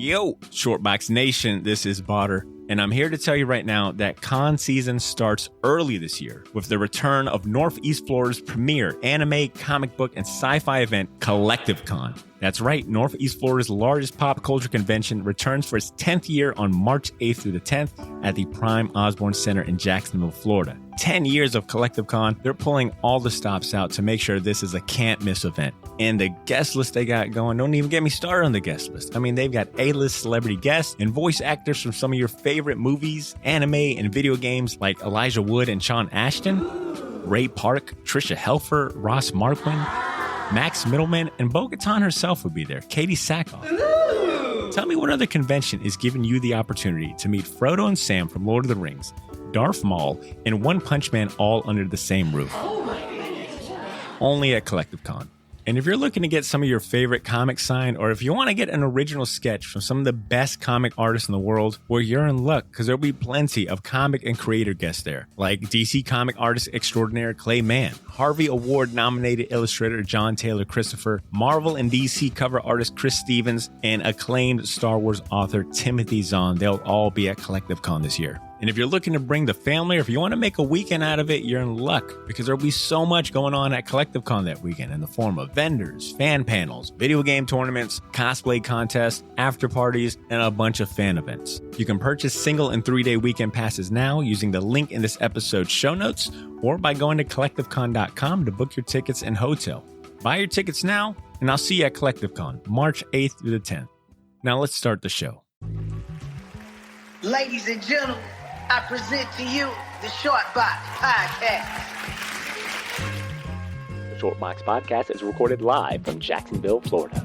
Yo, Shortbox Nation, this is Botter, and I'm here to tell you right now that con season starts early this year with the return of Northeast Florida's premier anime, comic book, and sci-fi event, Collective Con. That's right, Northeast Florida's largest pop culture convention returns for its 10th year on March 8th through the 10th at the Prime Osborne Center in Jacksonville, Florida. 10 years of Collective Con, they're pulling all the stops out to make sure this is a can't-miss event. And the guest list they got going, don't even get me started on the guest list. I mean, they've got A-list celebrity guests and voice actors from some of your favorite movies, anime, and video games like Elijah Wood and Sean Ashton, Ray Park, Trisha Helfer, Ross Marquand, Max Middleman, and Bo-Katan herself will be there, Katie Sackhoff. Tell me what other convention is giving you the opportunity to meet Frodo and Sam from Lord of the Rings, Darth Maul, and One Punch Man all under the same roof. Only at Collective Con. And if you're looking to get some of your favorite comics signed, or if you want to get an original sketch from some of the best comic artists in the world, well, you're in luck, because there'll be plenty of comic and creator guests there, like DC comic artist extraordinaire Clay Mann, Harvey Award-nominated illustrator John Taylor Christopher, Marvel and DC cover artist Chris Stevens, and acclaimed Star Wars author Timothy Zahn. They'll all be at Collective Con this year. And if you're looking to bring the family, or if you want to make a weekend out of it, you're in luck, because there'll be so much going on at Collective Con that weekend in the form of vendors, fan panels, video game tournaments, cosplay contests, after parties, and a bunch of fan events. You can purchase single and 3-day weekend passes now using the link in this episode's show notes, or by going to collectivecon.com to book your tickets and hotel. Buy your tickets now, and I'll see you at Collective Con, March 8th through the 10th. Now let's start the show. Ladies and gentlemen, I present to you the Shortbox Podcast. The Shortbox Podcast is recorded live from Jacksonville, Florida.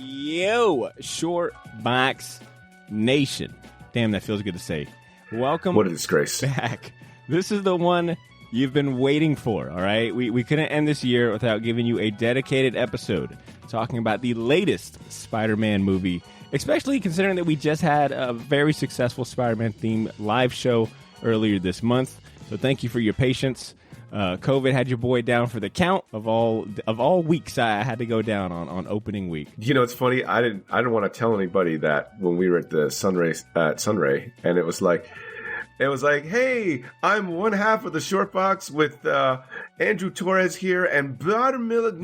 Yo, Shortbox Nation. Damn, that feels good to say. Welcome. What a disgrace. Back. This is the one you've been waiting for, all right? We couldn't end this year without giving you a dedicated episode talking about the latest Spider-Man movie, especially considering that we just had a very successful Spider-Man themed live show earlier this month. So thank you for your patience. COVID had your boy down for the count of all weeks. I had to go down on opening week. You know, it's funny. I didn't want to tell anybody that when we were at the Sunray, and it was like, hey, I'm one half of the Shortbox with Andrew Torres here, and Buttermilk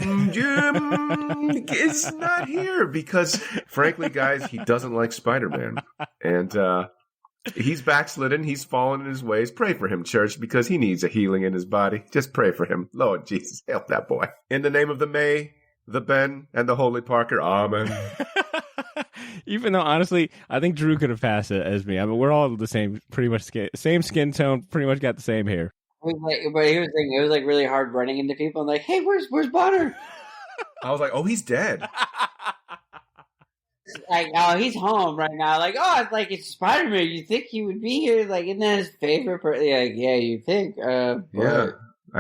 is not here because, frankly, guys, he doesn't like Spider-Man, and he's backslidden. He's fallen in his ways. Pray for him, church, because he needs a healing in his body. Just pray for him. Lord Jesus, help that boy. In the name of the May, the Ben, and the Holy Parker, amen. Even though, honestly, I think Drew could have passed it as me. I mean, we're all the same, pretty much same skin tone, pretty much got the same hair. But here's the thing, it was like really hard running into people and like, hey, where's Butter? I was like, oh, he's dead. Like, oh, he's home right now. Like, oh, it's like it's Spider-Man. You think he would be here? Like, isn't that his favorite part? Like, yeah, you think. Yeah.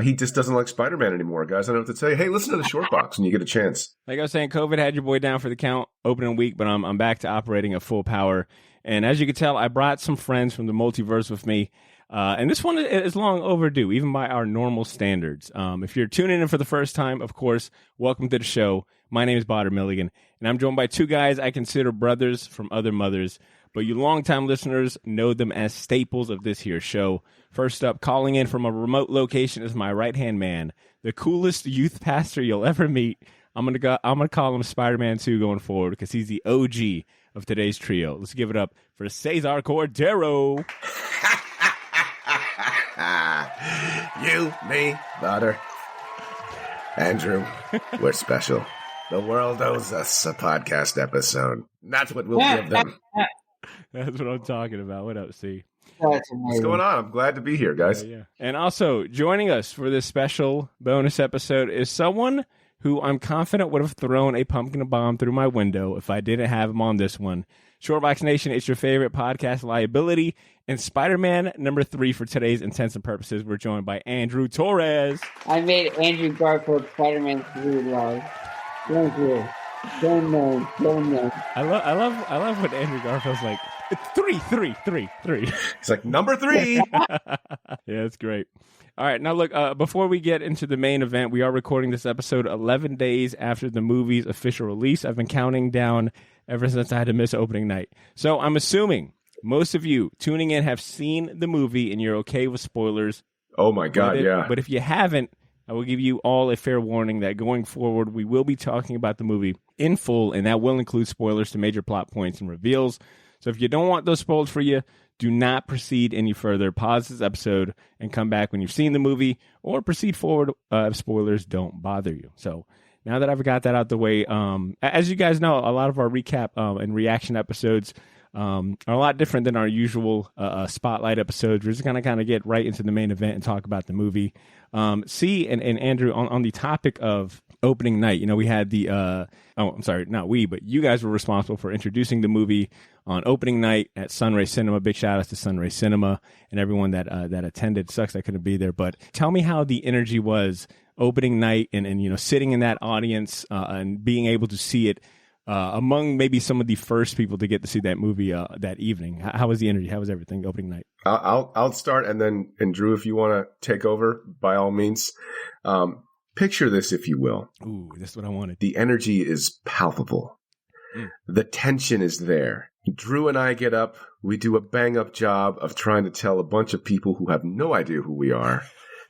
He just doesn't like Spider-Man anymore, guys. I don't know what to tell you. Hey, listen to the Shortbox when you get a chance. Like I was saying, COVID had your boy down for the count opening week, but I'm back to operating at full power. And as you can tell, I brought some friends from the multiverse with me. And this one is long overdue, even by our normal standards. If you're tuning in for the first time, of course, welcome to the show. My name is Botter Milligan, and I'm joined by two guys I consider brothers from other mothers, but you longtime listeners know them as staples of this here show. First up, calling in from a remote location is my right-hand man, the coolest youth pastor you'll ever meet. I'm gonna call him Spider-Man 2 going forward because he's the OG of today's trio. Let's give it up for Cesar Cordero. You, me, Butter, Andrew, we're special. The world owes us a podcast episode. That's what we'll give them. That's what I'm talking about. What up, C? What's going on? I'm glad to be here, guys. Yeah. And also, joining us for this special bonus episode is someone who I'm confident would have thrown a pumpkin bomb through my window if I didn't have him on this one. Shortbox Nation, it's your favorite podcast liability. And Spider-Man number 3 for today's intents and purposes. We're joined by Andrew Torres. I made Andrew Garfield Spider-Man 3 love. Thank you. Don't know. I love when Andrew Garfield's like, it's 3. He's like, number 3. Yeah, it's great. All right, now look, before we get into the main event, we are recording this episode 11 days after the movie's official release. I've been counting down ever since I had to miss opening night. So I'm assuming most of you tuning in have seen the movie and you're okay with spoilers. Oh my God, yeah. But if you haven't, I will give you all a fair warning that going forward, we will be talking about the movie in full, and that will include spoilers to major plot points and reveals. So if you don't want those spoiled for you, do not proceed any further. Pause this episode and come back when you've seen the movie, or proceed forward if spoilers don't bother you. So now that I've got that out the way, as you guys know, a lot of our recap and reaction episodes are a lot different than our usual spotlight episodes. We're just going to kind of get right into the main event and talk about the movie. C and Andrew, on the topic of opening night, you know, we had the, I'm sorry, not we, but you guys were responsible for introducing the movie on opening night at Sunray Cinema. Big shout out to Sunray Cinema and everyone that attended. Sucks I couldn't be there, but tell me how the energy was opening night and you know, sitting in that audience and being able to see it among maybe some of the first people to get to see that movie that evening. How was the energy? How was everything opening night? I'll start, and Drew, if you want to take over, by all means. Picture this, if you will. Ooh, that's what I wanted. The energy is palpable. The tension is there. Drew and I get up. We do a bang-up job of trying to tell a bunch of people who have no idea who we are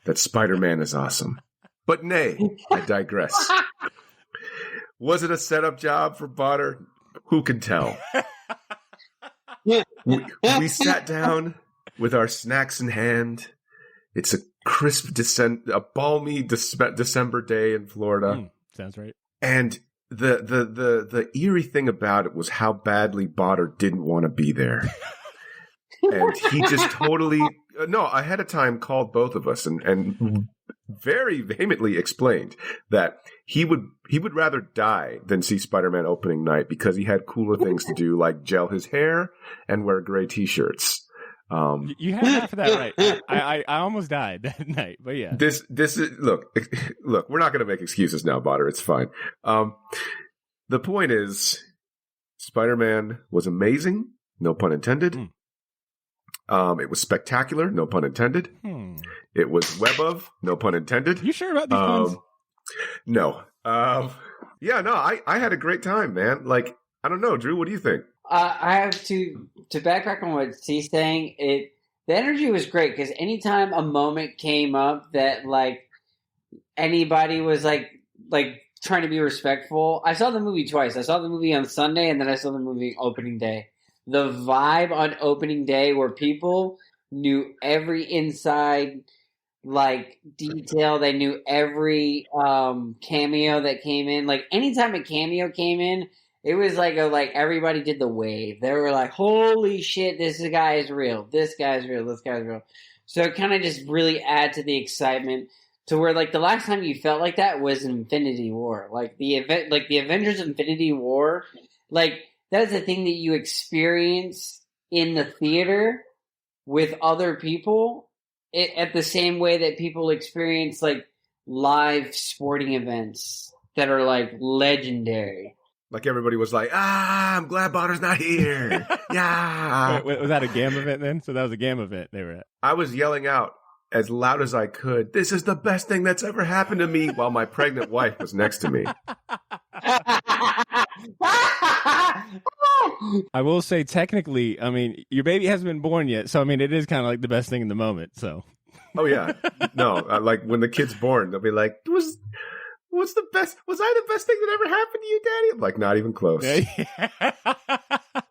that Spider-Man is awesome. But nay, I digress. Was it a setup job for Botter? Who can tell? We sat down with our snacks in hand. It's a crisp, balmy December day in Florida. Sounds right. And the eerie thing about it was how badly Botter didn't want to be there. And he just totally, ahead of time called both of us and very vehemently explained that he would rather die than see Spider-Man opening night because he had cooler things to do, like gel his hair and wear gray T-shirts. You had half of that right. I almost died that night, but yeah. This is look. We're not going to make excuses now, Botter. It's fine. The point is, Spider-Man was amazing. No pun intended. It was spectacular. No pun intended. It was web of. No pun intended. You sure about these puns? No. I had a great time, man. Like, I don't know, Drew. What do you think? I have to backtrack on what C's saying. The energy was great because anytime a moment came up that like anybody was like trying to be respectful. I saw the movie twice. I saw the movie on Sunday and then I saw the movie opening day. The vibe on opening day where people knew every inside like detail. They knew every cameo that came in. Like anytime a cameo came in, it was like everybody did the wave. They were like, holy shit, this guy is real. This guy's real. This guy's real. So it kind of just really add to the excitement to where like the last time you felt like that was Infinity War. Like the event, like the Avengers Infinity War, like that's a thing that you experience in the theater with other people at the same way that people experience like live sporting events that are like legendary. Like everybody was like, I'm glad Botter's not here. Yeah. Wait, was that a GAM event then? So that was a GAM event they were at. I was yelling out as loud as I could, this is the best thing that's ever happened to me, while my pregnant wife was next to me. I will say, technically, I mean, your baby hasn't been born yet, so I mean, it is kind of like the best thing in the moment. So, oh yeah, no, like when the kid's born, they'll be like, "What's the best? Was I the best thing that ever happened to you, Daddy?" I'm like, not even close. Yeah.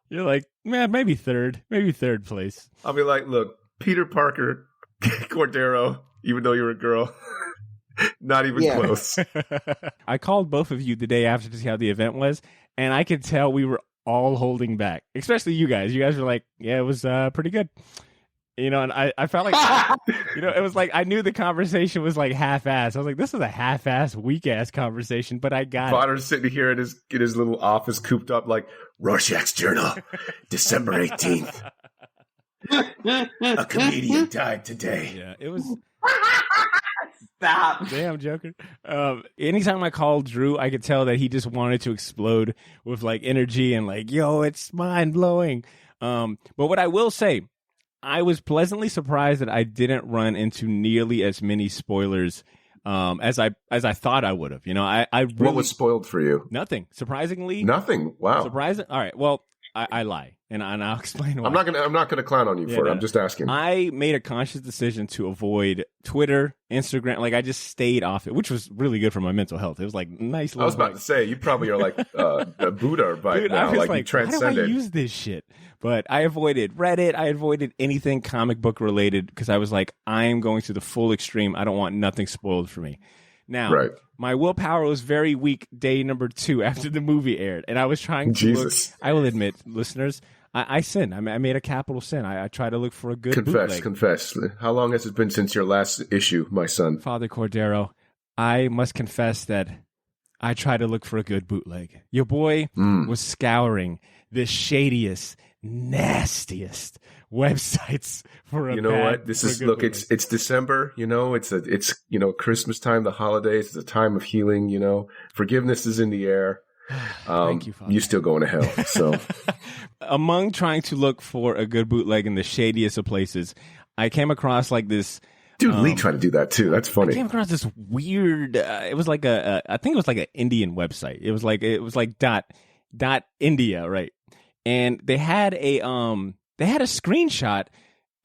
You're like, man, maybe third place. I'll be like, look, Peter Parker, Cordero, even though you're a girl. Not even close. I called both of you the day after to see how the event was, and I could tell we were all holding back, especially you guys. You guys were like, yeah, it was pretty good. You know, and I felt like, you know, it was like I knew the conversation was like half-assed. I was like, this is a half-assed, weak-ass conversation, but I got Potter's sitting here in his little office cooped up like, Rorschach's Journal, December 18th. A comedian died today. Yeah, it was... Stop. Damn, Joker. Anytime I called Drew, I could tell that he just wanted to explode with like energy and like, yo, it's mind blowing. But what I will say, I was pleasantly surprised that I didn't run into nearly as many spoilers as I thought I would have. You know, I really, What was spoiled for you? nothing. Surprisingly, Nothing. Wow. surprising. All right. Well, I lie, and I'll explain why. I'm not gonna clown on you for it. no. I'm just asking. I made a conscious decision to avoid Twitter, Instagram. Like I just stayed off it, which was really good for my mental health. It was like nice. I was about to say you probably are like a Buddha by Dude, now. I was Like you why do I transcended. use this shit? But I avoided Reddit. I avoided anything comic book related because I was like, I am going to the full extreme. I don't want nothing spoiled for me. Now, Right. my willpower was very weak day number 2 after the movie aired, and I was trying to Jesus. look. I will admit, listeners, I sinned. I made a capital sin. I tried to look for a good bootleg. Confess. How long has it been since your last issue, my son? Father Cordero, I must confess that I tried to look for a good bootleg. Your boy was scouring the shadiest, nastiest websites for a You know bad- what? This for a is good look. bootleg. It's December. You know, it's Christmas time, the holidays. It's a time of healing. You know, forgiveness is in the air. Thank you, Father. You're still going to hell. So Among trying to look for a good bootleg in the shadiest of places, I came across like this. dude, Lee tried to do that too. That's I funny. came across this weird. It was like I think it was like an Indian website. It was like dot India, right? And they had a screenshot,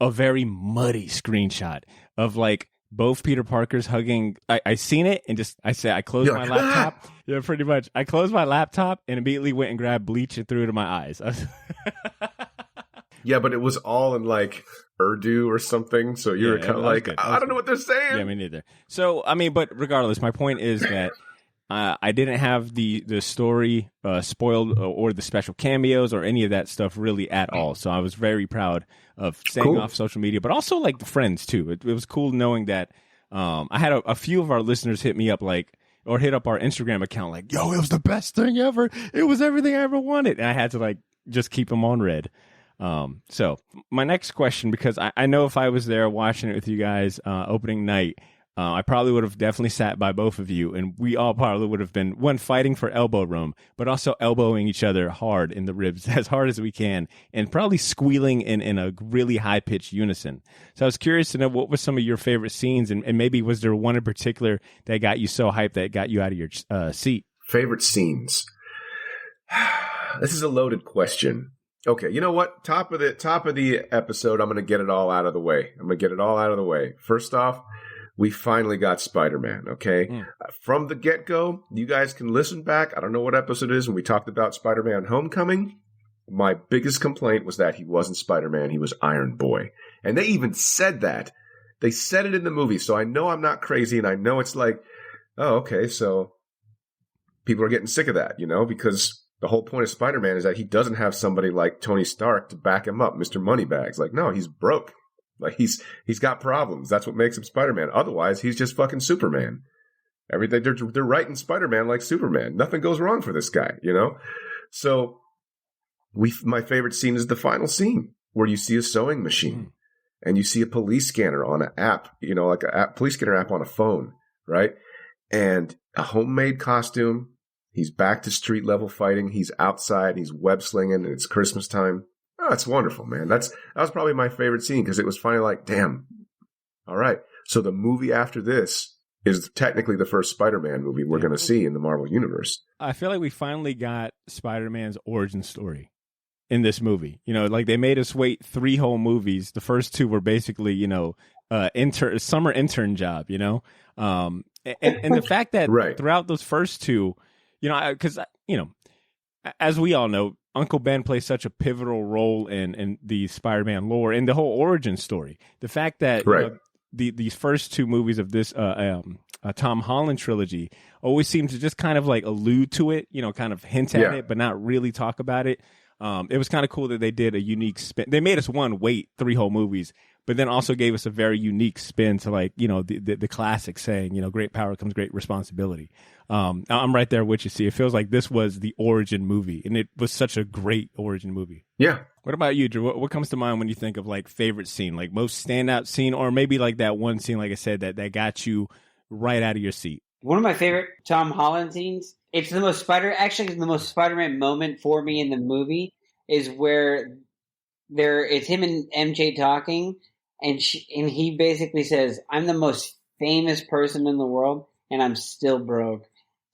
a very muddy screenshot of like both Peter Parkers hugging. I seen it and just I closed You're my like, laptop. Yeah, pretty much. I closed my laptop and immediately went and grabbed bleach and threw it in my eyes. Yeah, but it was all in like Urdu or something. So you were Yeah, kind of that was like, good. That I was don't know what they're saying. Yeah, me neither. So, I mean, but regardless, my point is that I didn't have the story spoiled or the special cameos or any of that stuff really at all. So I was very proud of staying Cool. off social media, but also like the friends too. It was cool knowing that I had a few of our listeners hit me up or hit up our Instagram account like, yo, it was the best thing ever. It was everything I ever wanted. And I had to like just keep them on red. So my next question, because I know if I was there watching it with you guys opening night, I probably would have definitely sat by both of you, and we all probably would have been one fighting for elbow room, but also elbowing each other hard in the ribs as hard as we can, and probably squealing in a really high pitched unison. So I was curious to know what were some of your favorite scenes, and maybe was there one in particular that got you so hyped that got you out of your seat? Favorite scenes. This is a loaded question. Okay, you know what? Top of the episode, I'm going to get it all out of the way. First off, we finally got Spider-Man, okay? From the get-go, you guys can listen back. I don't know what episode it is when we talked about Spider-Man Homecoming. My biggest complaint was that he wasn't Spider-Man, he was Iron Boy. And they even said that. They said it in the movie, so I know I'm not crazy, and I know it's like, oh, okay, so people are getting sick of that, you know, because the whole point of Spider-Man is that he doesn't have somebody like Tony Stark to back him up, Mr. Moneybags. Like, no, he's broke. Like, he's got problems. That's what makes him Spider-Man. Otherwise, he's just fucking Superman. Everything they're writing Spider-Man like Superman. Nothing goes wrong for this guy, you know? So my favorite scene is the final scene where you see a sewing machine and you see a police scanner on an app, you know, like a police scanner app on a phone, right? And a homemade costume. He's back to street level fighting. He's outside. He's web slinging, and it's Christmas time. Oh, it's wonderful, man. That was probably my favorite scene because it was finally like, damn. All right. So the movie after this is technically the first Spider-Man movie we're going to see in the Marvel Universe. I feel like we finally got Spider-Man's origin story in this movie. You know, like they made us wait 3 whole movies. The first 2 were basically, you know, summer intern job, you know? And the fact that Right. throughout those first 2, you know, because, you know, as we all know, Uncle Ben plays such a pivotal role in the Spider-Man lore and the whole origin story. The fact that you know, these first 2 movies of this Tom Holland trilogy always seem to just kind of like allude to it, you know, kind of hint at it, but not really talk about it. It was kind of cool that they did a unique spin. They made us wait 3 whole movies, but then also gave us a very unique spin to, like, you know, the classic saying, you know, great power comes great responsibility. I'm right there with you. See, it feels like this was the origin movie, and it was such a great origin movie. Yeah. What about you, Drew? What comes to mind when you think of like favorite scene, like most standout scene, or maybe like that one scene, like I said, that got you right out of your seat. One of my favorite Tom Holland scenes. It's the most the most Spider-Man moment for me in the movie is where it's him and MJ talking, and he basically says, "I'm the most famous person in the world, and I'm still broke."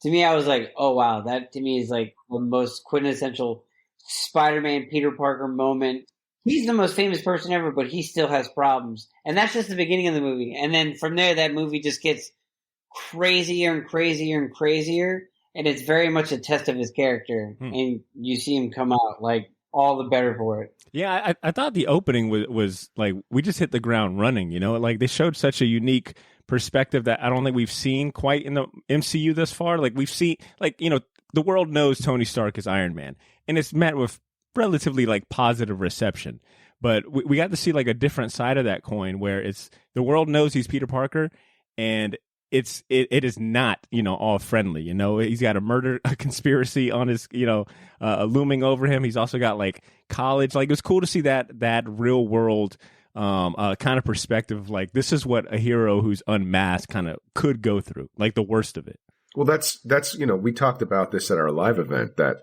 To me, I was like, "Oh wow, that to me is like the most quintessential Spider-Man Peter Parker moment." He's the most famous person ever, but he still has problems, and that's just the beginning of the movie. And then from there, that movie just gets crazier and crazier and crazier, and it's very much a test of his character. And you see him come out like all the better for it. Yeah, I thought the opening was like we just hit the ground running. You know, like they showed such a unique perspective that I don't think we've seen quite in the MCU thus far. Like we've seen, like, you know, the world knows Tony Stark is Iron Man, and it's met with relatively like positive reception. But we got to see like a different side of that coin where it's the world knows he's Peter Parker, and it is not, you know, all friendly. You know, he's got a conspiracy on his, you know, looming over him. He's also got like college. Like it was cool to see that real world kind of perspective. Like this is what a hero who's unmasked kind of could go through, like the worst of it. Well, that's you know, we talked about this at our live event that,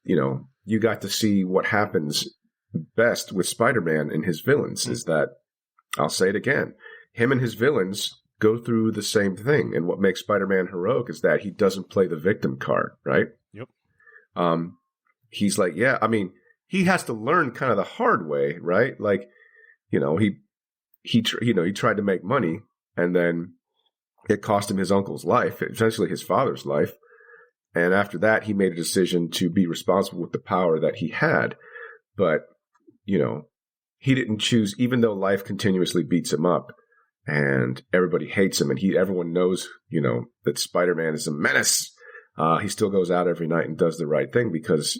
you know, you got to see what happens best with Spider-Man and his villains is that, I'll say it again, him and his villains go through the same thing. And what makes Spider-Man heroic is that he doesn't play the victim card, right? Yep. He's like, yeah, I mean, he has to learn kind of the hard way, right? Like, you know, he tried to make money, and then it cost him his uncle's life, essentially his father's life. And after that, he made a decision to be responsible with the power that he had. But, you know, he didn't choose, even though life continuously beats him up and everybody hates him, and everyone knows, you know, that Spider-Man is a menace. He still goes out every night and does the right thing because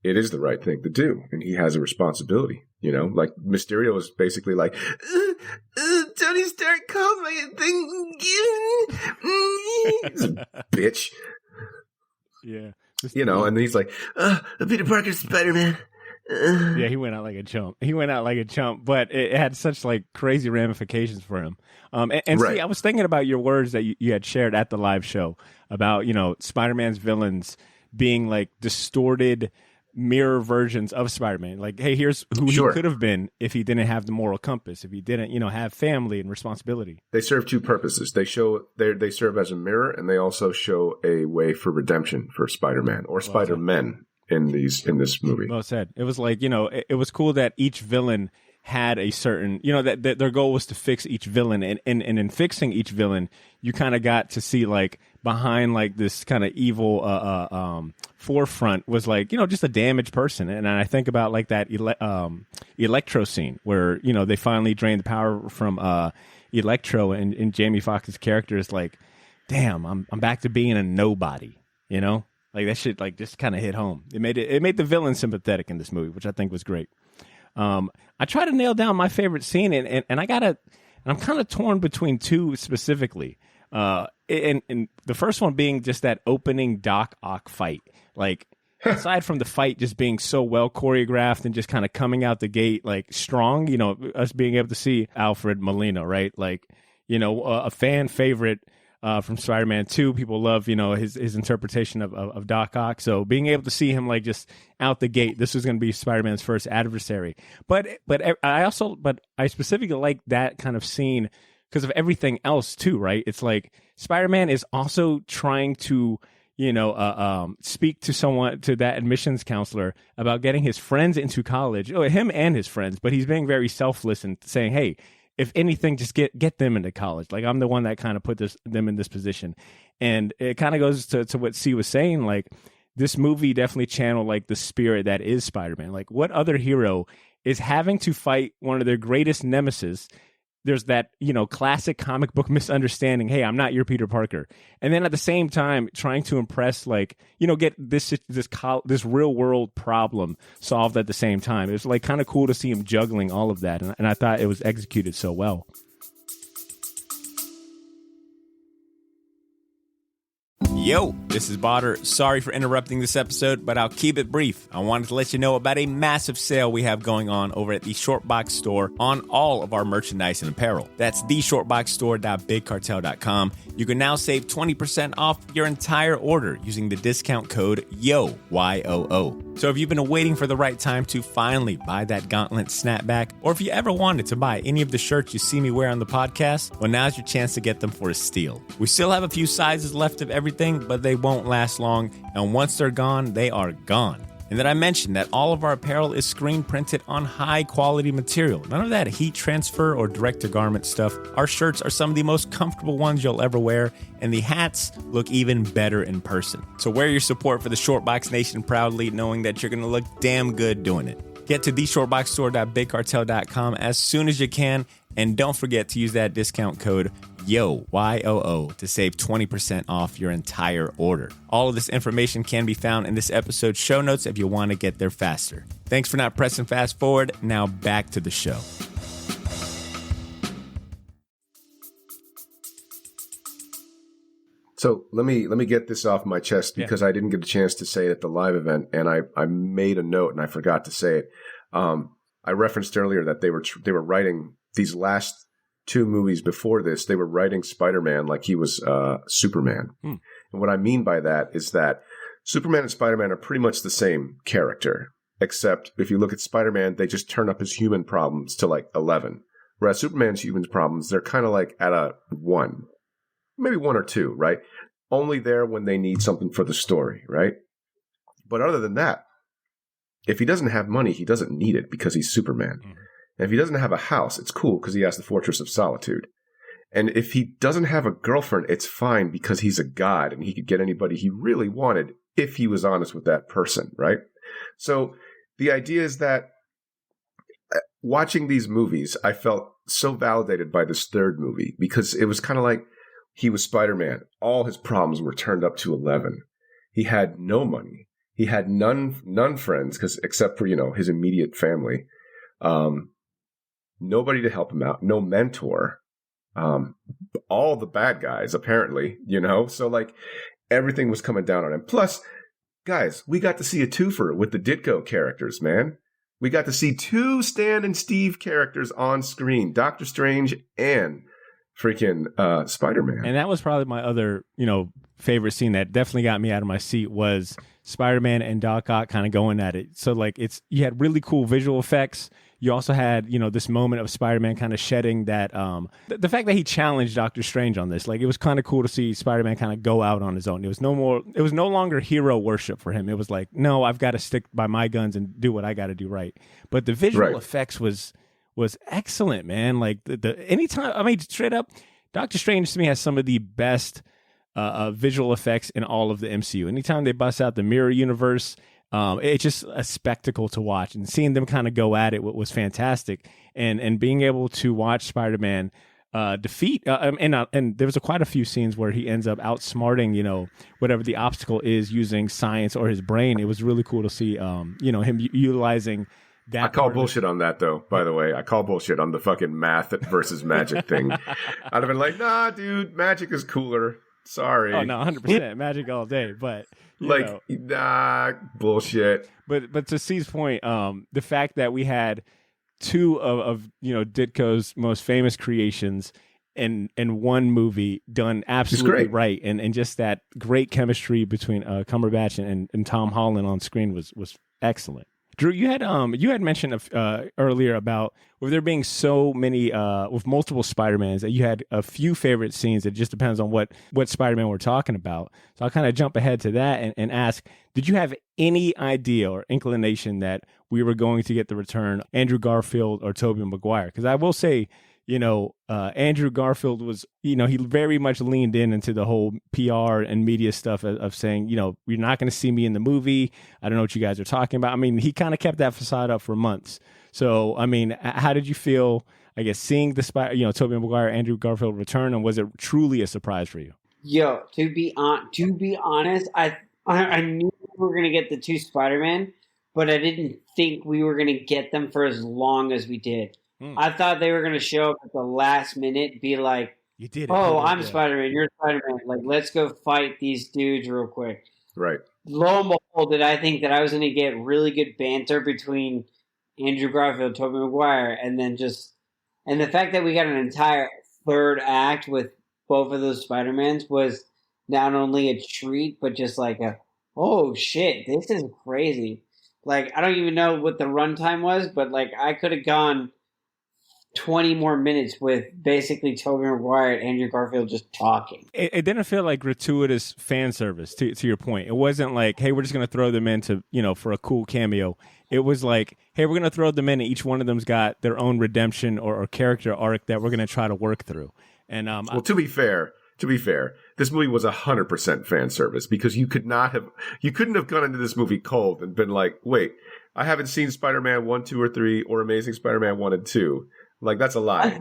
it is the right thing to do. And he has a responsibility, you know, like Mysterio is basically like, Tony Stark called my thing. He's a bitch. Yeah. You know, and he's like, Peter Parker's Spider-Man. Yeah, he went out like a chump. But it had such like crazy ramifications for him. And right. See, I was thinking about your words that you had shared at the live show about, you know, Spider-Man's villains being like distorted mirror versions of Spider-Man. Like, hey, here's who he could have been if he didn't have the moral compass, if he didn't, you know, have family and responsibility. They serve two purposes. They serve as a mirror, and they also show a way for redemption for Spider-Man or Spider-Men in this movie. Well said. It was like, you know, it was cool that each villain had a certain, you know, that their goal was to fix each villain, and in fixing each villain, you kind of got to see like behind like this kind of evil forefront was like, you know, just a damaged person. And I think about like that Electro scene where, you know, they finally drained the power from Electro, and Jamie Foxx's character is like, damn, I'm back to being a nobody, you know? Like that shit like just kind of hit home. It made the villain sympathetic in this movie, which I think was great. I try to nail down my favorite scene, and I'm kind of torn between two specifically. And the first one being just that opening Doc Ock fight. Like, aside from the fight just being so well choreographed and just kind of coming out the gate like strong, you know, us being able to see Alfred Molina, right? Like, you know, a fan favorite from Spider-Man 2. People love, you know, his interpretation of Doc Ock. So being able to see him like just out the gate, this was going to be Spider-Man's first adversary. But I specifically like that kind of scene because of everything else too, right? It's like Spider-Man is also trying to, you know, speak to that admissions counselor about getting his friends into college, him and his friends, but he's being very selfless and saying, hey, if anything, just get them into college. Like, I'm the one that kind of put them in this position. And it kind of goes to what C was saying. Like, this movie definitely channeled like the spirit that is Spider-Man. Like, what other hero is having to fight one of their greatest nemesis? There's that, you know, classic comic book misunderstanding. Hey, I'm not your Peter Parker. And then at the same time, trying to impress, like, you know, get this real world problem solved at the same time. It was like kind of cool to see him juggling all of that. And I thought it was executed so well. Yo, this is Botter. Sorry for interrupting this episode, but I'll keep it brief. I wanted to let you know about a massive sale we have going on over at the Shortbox store on all of our merchandise and apparel. That's theshortboxstore.bigcartel.com. You can now save 20% off your entire order using the discount code YOO, Y-O-O. So if you've been waiting for the right time to finally buy that gauntlet snapback, or if you ever wanted to buy any of the shirts you see me wear on the podcast, well, now's your chance to get them for a steal. We still have a few sizes left of everything, but they won't last long, and once they're gone, they are gone. And then I mentioned that all of our apparel is screen printed on high quality material. None of that heat transfer or direct to garment stuff. Our shirts are some of the most comfortable ones you'll ever wear, and the hats look even better in person. So wear your support for the Shortbox Nation proudly, knowing that you're going to look damn good doing it. Get to theshortboxstore.bigcartel.com as soon as you can, and don't forget to use that discount code YOO, Y-O-O, to save 20% off your entire order. All of this information can be found in this episode's show notes if you want to get there faster. Thanks for not pressing fast forward. Now back to the show. So let me get this off my chest because I didn't get a chance to say it at the live event, and I made a note and I forgot to say it. I referenced earlier that they were writing these last two movies before this. They were writing Spider-Man like he was Superman, and what I mean by that is that Superman and Spider-Man are pretty much the same character, except if you look at Spider-Man, they just turn up his human problems to like 11, whereas Superman's human problems, they're kind of like at a 1. Maybe 1 or 2, right? Only there when they need something for the story, right? But other than that, if he doesn't have money, he doesn't need it because he's Superman. And if he doesn't have a house, it's cool because he has the Fortress of Solitude. And if he doesn't have a girlfriend, it's fine because he's a god and he could get anybody he really wanted if he was honest with that person, right? So the idea is that watching these movies, I felt so validated by this third movie because it was kind of like, he was Spider-Man. All his problems were turned up to 11. He had no money. He had none friends, except for, his immediate family. Nobody to help him out. No mentor. All the bad guys, apparently, So, like, everything was coming down on him. Plus, guys, we got to see a twofer with the Ditko characters, man. We got to see 2 Stan and Steve characters on screen. Doctor Strange and freaking Spider-Man. And that was probably my other, favorite scene that definitely got me out of my seat was Spider-Man and Doc Ock kind of going at it. So like you had really cool visual effects. You also had, this moment of Spider-Man kind of shedding that, the fact that he challenged Doctor Strange on this, like it was kind of cool to see Spider-Man kind of go out on his own. It was no longer hero worship for him. It was like, no, I've got to stick by my guns and do what I got to do right. But the visual effects was excellent, man. Like anytime, straight up, Doctor Strange to me has some of the best visual effects in all of the MCU. Anytime they bust out the mirror universe, it's just a spectacle to watch, and seeing them kind of go at it was fantastic. And being able to watch Spider-Man defeat, and there was quite a few scenes where he ends up outsmarting, whatever the obstacle is using science or his brain. It was really cool to see, him utilizing that. I call bullshit on that, though, by the way. I call bullshit on the fucking math versus magic thing. I'd have been like, nah, dude, magic is cooler. Sorry. Oh, no, 100%. Magic all day. But, nah, bullshit. But to C's point, the fact that we had 2 of Ditko's most famous creations in one movie done absolutely right. And just that great chemistry between Cumberbatch and Tom Holland on screen was excellent. Drew, you had mentioned earlier about with there being so many with multiple Spider-Mans that you had a few favorite scenes. It just depends on what Spider-Man we're talking about. So I'll kind of jump ahead to that and ask, did you have any idea or inclination that we were going to get the return of Andrew Garfield or Tobey Maguire? Because I will say, Andrew Garfield was, he very much leaned into the whole PR and media stuff of saying, you're not going to see me in the movie. I don't know what you guys are talking about. He kind of kept that facade up for months. So, how did you feel, I guess, seeing the Tobey Maguire, Andrew Garfield return, and was it truly a surprise for you? Yo, to be honest, I knew we were going to get the 2 Spider-Man, but I didn't think we were going to get them for as long as we did. I thought they were going to show up at the last minute, be like, You did it. Oh, Peter. I'm Yeah. Spider-Man. You're Spider-Man. Like, let's go fight these dudes real quick. Right. Lo and behold, did I think that I was going to get really good banter between Andrew Garfield, Tobey Maguire, and the fact that we got an entire third act with both of those Spider-Mans was not only a treat, but just like oh shit, this is crazy. Like, I don't even know what the runtime was, but like I could have gone 20 more minutes with basically Tobey Maguire and Andrew Garfield just talking. It didn't feel like gratuitous fan service, to your point. It wasn't like, hey, we're just going to throw them into, for a cool cameo. It was like, hey, we're going to throw them in, and each one of them's got their own redemption or character arc that we're going to try to work through. And well, to be fair, this movie was 100% fan service, because you couldn't have gone into this movie cold and been like, wait, I haven't seen Spider-Man 1, 2, or 3, or Amazing Spider-Man 1 and 2. Like, that's a lie.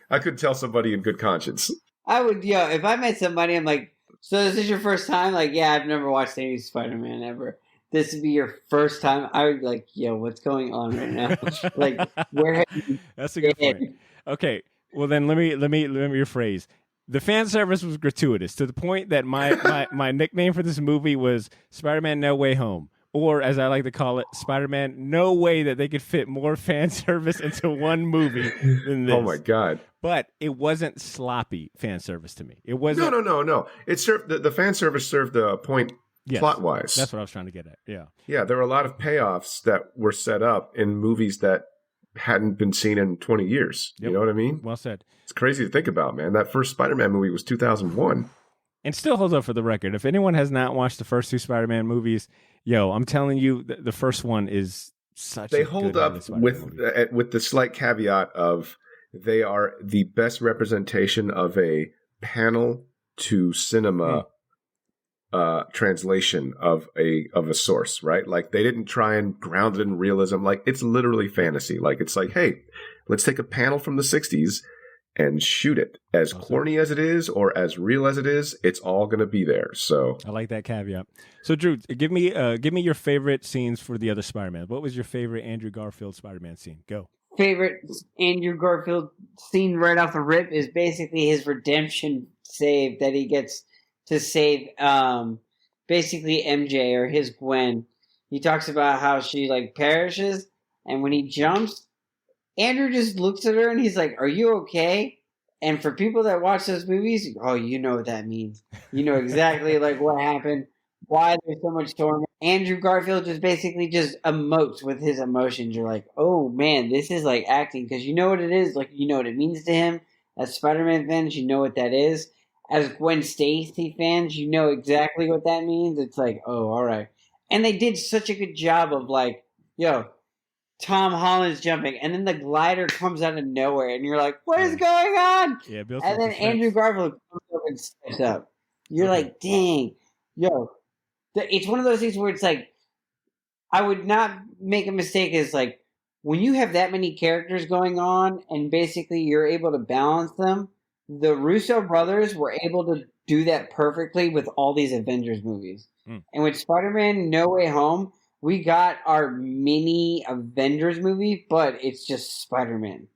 I could tell somebody in good conscience. I would, if I met somebody, I'm like, so is this your first time? Like, yeah, I've never watched any Spider-Man ever. This would be your first time. I would be like, yo, what's going on right now? Like, where have you That's a good point. Okay, well then let me rephrase. The fan service was gratuitous to the point that my nickname for this movie was Spider-Man No Way Home. Or, as I like to call it, Spider-Man, no way that they could fit more fan service into one movie than this. Oh, my God. But it wasn't sloppy fan service to me. It wasn't. No. It served the fan service served a point plot-wise. That's what I was trying to get at, yeah. Yeah, there were a lot of payoffs that were set up in movies that hadn't been seen in 20 years. Yep. You know what I mean? Well said. It's crazy to think about, man. That first Spider-Man movie was 2001. And still holds up for the record. If anyone has not watched the first two Spider-Man movies, yo, I'm telling you, the first one is such they a hold good up with the slight caveat of they are the best representation of a panel to cinema translation of a source, right? Like, they didn't try and ground it in realism. Like, it's literally fantasy. Like, it's like, hey, let's take a panel from the 60s and shoot it. As corny as it is or as real as it is, it's all going to be there. So I like that caveat. So Drew, give me your favorite scenes for the other Spider-Man. What was your favorite Andrew Garfield Spider-Man scene? Go. Favorite Andrew Garfield scene right off the rip is basically his redemption save that he gets to save basically MJ or his Gwen. He talks about how she like perishes, and when he jumps, Andrew just looks at her and he's like, "Are you okay?" And for people that watch those movies, oh, you know what that means. You know exactly like what happened, why there's so much torment. Andrew Garfield just basically just emotes with his emotions. You're like, oh man, this is like acting, because you know what it is. Like, you know what it means to him. As Spider-Man fans, you know what that is. As Gwen Stacy fans, you know exactly what that means. It's like, oh, all right. And they did such a good job of like, yo, Tom Holland's jumping, and then the glider comes out of nowhere, and you're like, what is going on? Yeah, and then Andrew Garfield comes up and steps up. You're like, dang. Yo, it's one of those things where it's like, I would not make a mistake is like, when you have that many characters going on, and basically you're able to balance them, the Russo brothers were able to do that perfectly with all these Avengers movies. And with Spider-Man No Way Home, we got our mini Avengers movie, but it's just Spider-Man.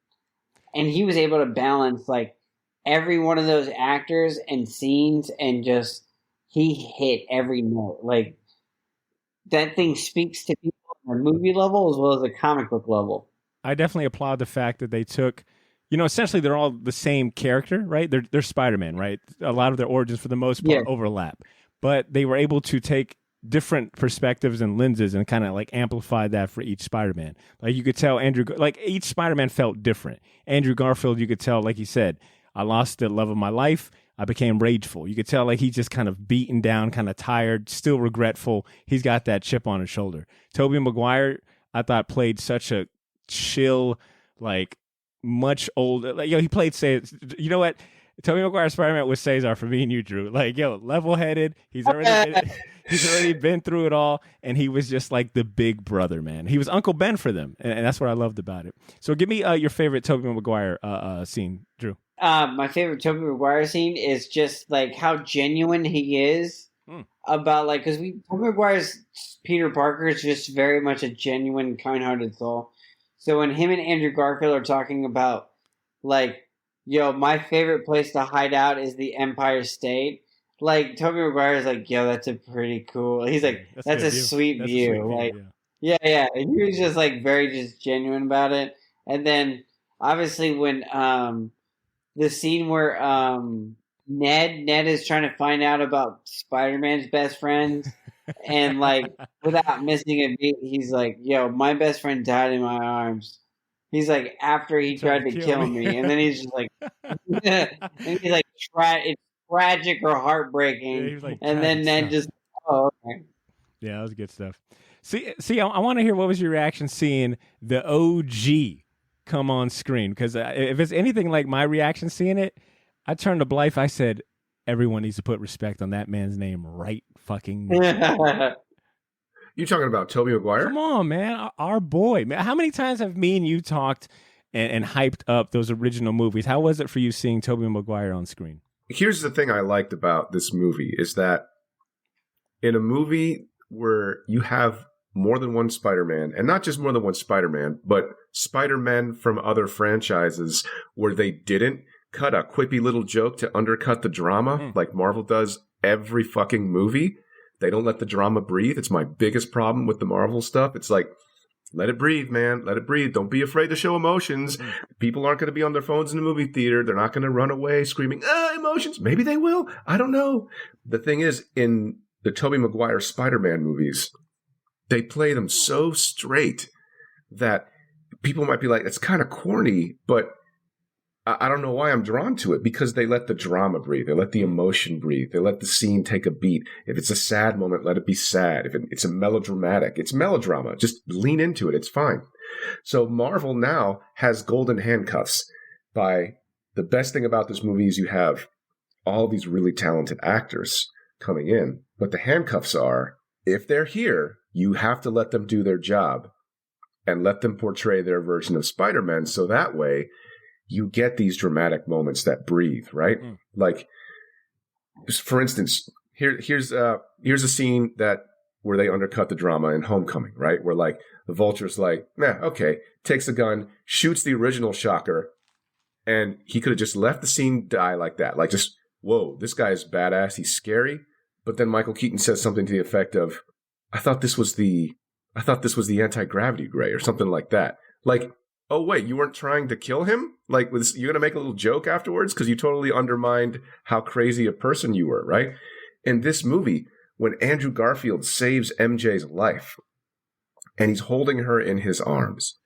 And he was able to balance like every one of those actors and scenes, and just he hit every note. Like, that thing speaks to people on a movie level as well as a comic book level. I definitely applaud the fact that they took, essentially they're all the same character, right? They're Spider-Man, right? A lot of their origins for the most part overlap. But they were able to take different perspectives and lenses and kind of like amplify that for each Spider-Man. Like, you could tell each Spider-Man felt different. Andrew Garfield, you could tell, like he said, I lost the love of my life. I became rageful. You could tell like he's just kind of beaten down, kind of tired, still regretful. He's got that chip on his shoulder. Tobey Maguire, I thought, played such a chill, like much older. Like, he played you know what? Tobey Maguire's Spider-Man was Cesar for me and you, Drew. Like, level-headed. He's already been through it all, and he was just like the big brother, man. He was Uncle Ben for them, and that's what I loved about it. So give me your favorite Tobey Maguire scene, Drew. My favorite Tobey Maguire scene is just like how genuine he is about like, because Tobey Maguire's Peter Parker is just very much a genuine, kind-hearted soul. So when him and Andrew Garfield are talking about like, yo, my favorite place to hide out is the Empire State. Like, Tobey Maguire is like, yo, that's a pretty cool. He's like, that's a sweet view. Like, yeah. And he was just like very just genuine about it. And then obviously when the scene where Ned is trying to find out about Spider-Man's best friend, and like without missing a beat, he's like, yo, my best friend died in my arms. He's like, after he tried to kill me. And then he's just like, and he's like, it's tragic or heartbreaking. Yeah, like, and then Ned just, oh, okay. Yeah, that was good stuff. See, I want to hear what was your reaction seeing the OG come on screen, because if it's anything like my reaction seeing it, I turned to Blythe. I said, everyone needs to put respect on that man's name right fucking now. You talking about Tobey Maguire? Come on, man. Our boy. Man, how many times have me and you talked and hyped up those original movies? How was it for you seeing Tobey Maguire on screen? Here's the thing I liked about this movie is that in a movie where you have more than one Spider-Man, and not just more than one Spider-Man, but Spider-Man from other franchises where they didn't cut a quippy little joke to undercut the drama like Marvel does every fucking movie. They don't let the drama breathe. It's my biggest problem with the Marvel stuff. It's like, let it breathe, man. Let it breathe. Don't be afraid to show emotions. People aren't going to be on their phones in the movie theater. They're not going to run away screaming, emotions. Maybe they will. I don't know. The thing is, in the Tobey Maguire Spider-Man movies, they play them so straight that people might be like, it's kind of corny, but I don't know why I'm drawn to it, because they let the drama breathe. They let the emotion breathe. They let the scene take a beat. If it's a sad moment, let it be sad. If it's a melodramatic, it's melodrama. Just lean into it. It's fine. So Marvel now has golden handcuffs by the best thing about this movie is you have all these really talented actors coming in, but the handcuffs are, if they're here, you have to let them do their job and let them portray their version of Spider-Man, so that way you get these dramatic moments that breathe, right? Like, for instance, here's a scene where they undercut the drama in Homecoming, right? Where like the Vulture's like, okay, takes a gun, shoots the original Shocker, and he could have just left the scene die like that. Like, just, whoa, this guy's badass, he's scary. But then Michael Keaton says something to the effect of, I thought this was the anti-gravity ray or something like that. Like, oh, wait, you weren't trying to kill him? Like, you're going to make a little joke afterwards? Because you totally undermined how crazy a person you were, right? In this movie, when Andrew Garfield saves MJ's life, and he's holding her in his arms,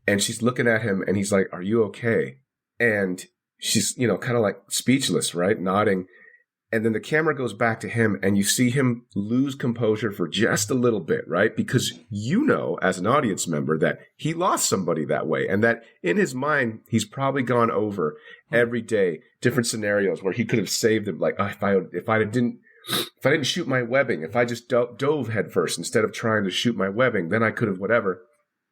and she's looking at him, and he's like, are you okay? And she's, kind of like speechless, right? Nodding. And then the camera goes back to him, and you see him lose composure for just a little bit, right? Because as an audience member, that he lost somebody that way, and that in his mind, he's probably gone over every day different scenarios where he could have saved him. Like, if I didn't shoot my webbing, if I just dove head first instead of trying to shoot my webbing, then I could have whatever.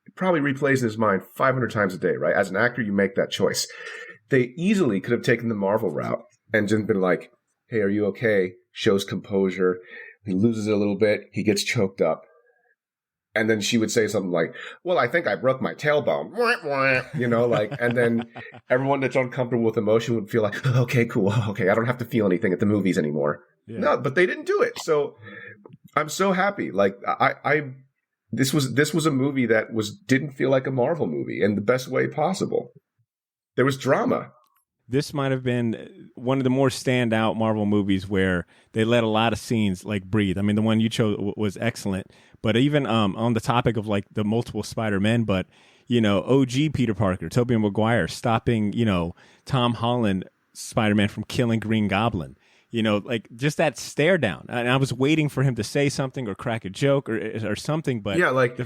It probably replays in his mind 500 times a day, right? As an actor, you make that choice. They easily could have taken the Marvel route and just been like, hey, are you okay? Shows composure. He loses it a little bit. He gets choked up. And then she would say something like, well, I think I broke my tailbone. And then everyone that's uncomfortable with emotion would feel like, oh, okay, cool. Okay, I don't have to feel anything at the movies anymore. Yeah. No, but they didn't do it. So I'm so happy. Like, this was a movie that didn't feel like a Marvel movie in the best way possible. There was drama. This might have been one of the more standout Marvel movies where they let a lot of scenes like breathe. I mean, the one you chose was excellent, but even on the topic of like the multiple Spider-Men, but OG Peter Parker, Tobey Maguire stopping, Tom Holland Spider-Man from killing Green Goblin. Like just that stare down. And I was waiting for him to say something or crack a joke or something, but yeah, like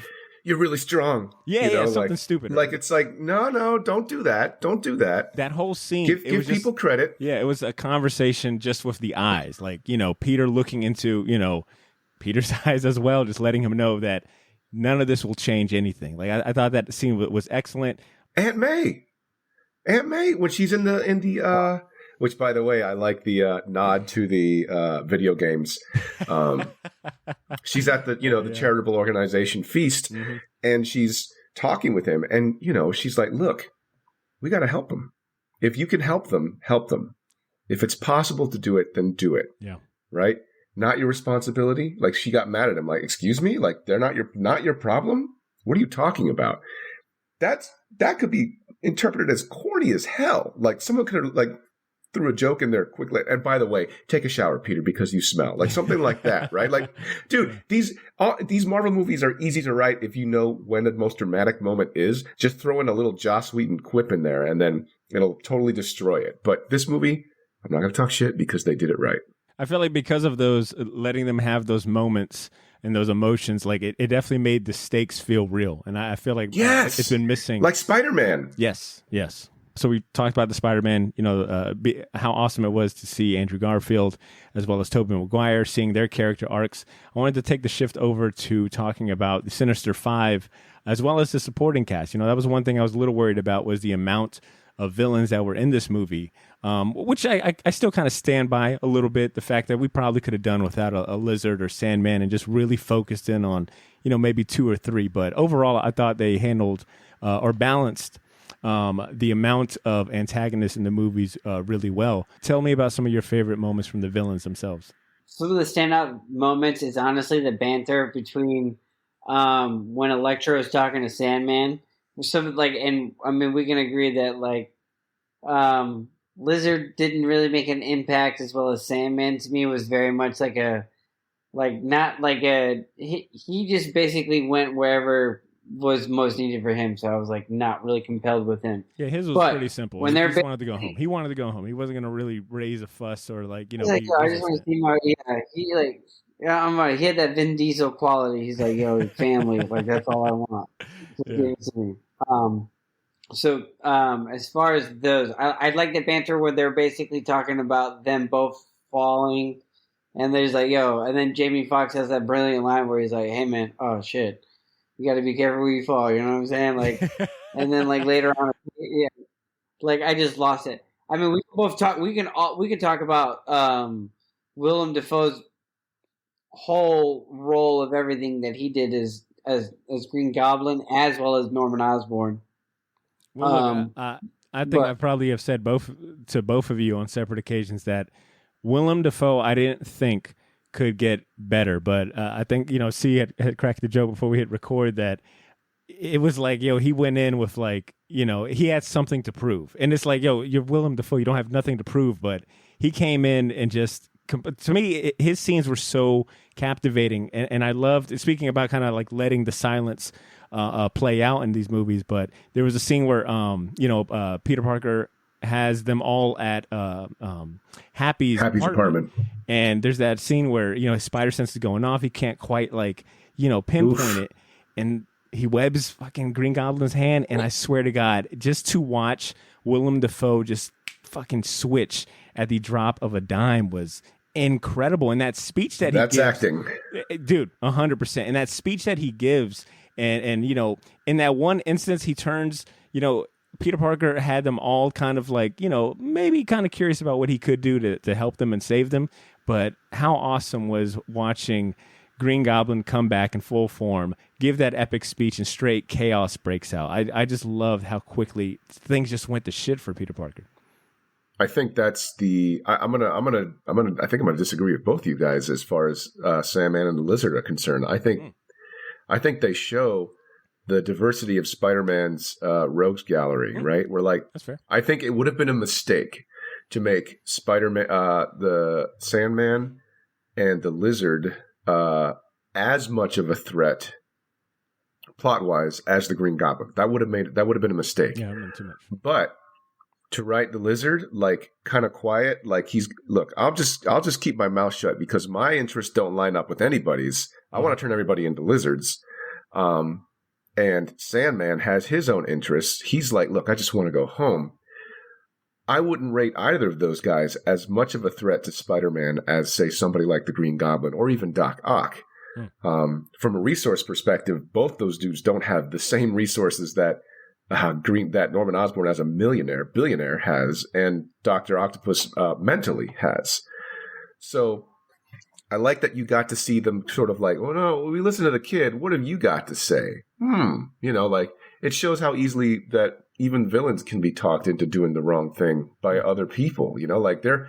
you're really strong. Yeah, something stupid. Like, it's like, no, don't do that. Don't do that. That whole scene. Give people credit. Yeah, it was a conversation just with the eyes. Like, Peter looking into, Peter's eyes as well, just letting him know that none of this will change anything. Like, I thought that scene was excellent. Aunt May, when she's in the which, by the way, I like the nod to the video games. She's at the charitable organization feast, and she's talking with him, and she's like, "Look, we got to help him. if you can help them, help them. If it's possible to do it, then do it. Yeah. Right? Not your responsibility. Like, she got mad at him. Like, excuse me? Like, they're not your problem? What are you talking about? That could be interpreted as corny as hell. Like, someone could have, like, threw a joke in there quickly. And by the way, take a shower, Peter, because you smell. Like, something like that, right? Like, dude, these Marvel movies are easy to write if you know when the most dramatic moment is. Just throw in a little Joss Whedon quip in there, and then it'll totally destroy it. But this movie, I'm not going to talk shit because they did it right. I feel like because of those, letting them have those moments and those emotions, like it definitely made the stakes feel real. And I feel like it's been missing. Like Spider-Man. Yes. So we talked about the Spider-Man, how awesome it was to see Andrew Garfield as well as Tobey Maguire, seeing their character arcs. I wanted to take the shift over to talking about the Sinister Five as well as the supporting cast. That was one thing I was a little worried about, was the amount of villains that were in this movie, which I still kind of stand by a little bit. The fact that we probably could have done without a Lizard or Sandman and just really focused in on, maybe 2 or 3. But overall, I thought they handled or balanced the amount of antagonists in the movies really well. Tell me about some of your favorite moments from the villains themselves. Some of the standout moments is honestly the banter between when Electro is talking to Sandman. Some and I mean, we can agree that Lizard didn't really make an impact, as well as Sandman. To me, was very much he just basically went wherever was most needed for him. So I was not really compelled with him. Yeah, his was pretty simple. When he just wanted to go home. He wanted to go home. He wasn't going to really raise a fuss or I just want to see my he had that Vin Diesel quality. He's like, yo, family, that's all I want. Just give it to me. As far as those, I like the banter where they're basically talking about them both falling, and there's and then Jamie Foxx has that brilliant line where he's like, hey man, oh shit, you got to be careful where you fall. You know what I'm saying? And then later on, I just lost it. I mean, we can both talk. We can talk about Willem Dafoe's whole role of everything that he did as Green Goblin, as well as Norman Osborn. Well, I think I probably have said both of you on separate occasions that Willem Dafoe, I didn't think could get better, but I think C had cracked the joke before we hit record that it was he went in with he had something to prove, and it's you're Willem Dafoe, you don't have nothing to prove, but he came in and just. To me, his scenes were so captivating, and I loved, speaking about kind of letting the silence play out in these movies, but there was a scene where, Peter Parker has them all at Happy's apartment, and there's that scene where, his spider sense is going off, he can't quite pinpoint it, and he webs fucking Green Goblin's hand, and I swear to God, just to watch Willem Dafoe just fucking switch at the drop of a dime was incredible. And that speech that that's he gives, acting, dude, 100%. And that speech that he gives, and in that one instance, he turns, Peter Parker had them all kind of maybe kind of curious about what he could do to help them and save them. But how awesome was watching Green Goblin come back in full form, give that epic speech, and straight chaos breaks out. I just loved how quickly things just went to shit for Peter Parker. I think that's I'm gonna disagree with both of you guys as far as Sandman and the Lizard are concerned. I think they show the diversity of Spider-Man's rogues gallery, right? We're that's fair. I think it would have been a mistake to make Spider-Man, the Sandman, and the Lizard as much of a threat plot-wise as the Green Goblin. That would have been a mistake. Yeah, too much. But to write the Lizard kind of quiet, I'll just keep my mouth shut because my interests don't line up with anybody's. I want to turn everybody into lizards. And Sandman has his own interests. He's look, I just want to go home. I wouldn't rate either of those guys as much of a threat to Spider-Man as, say, somebody like the Green Goblin or even Doc Ock. From a resource perspective, both those dudes don't have the same resources that Norman Osborn as a billionaire has, and Dr. Octopus mentally has. So I like that you got to see them sort of oh no, we listen to the kid. What have you got to say? It shows how easily that, even villains can be talked into doing the wrong thing by other people, you know, like they're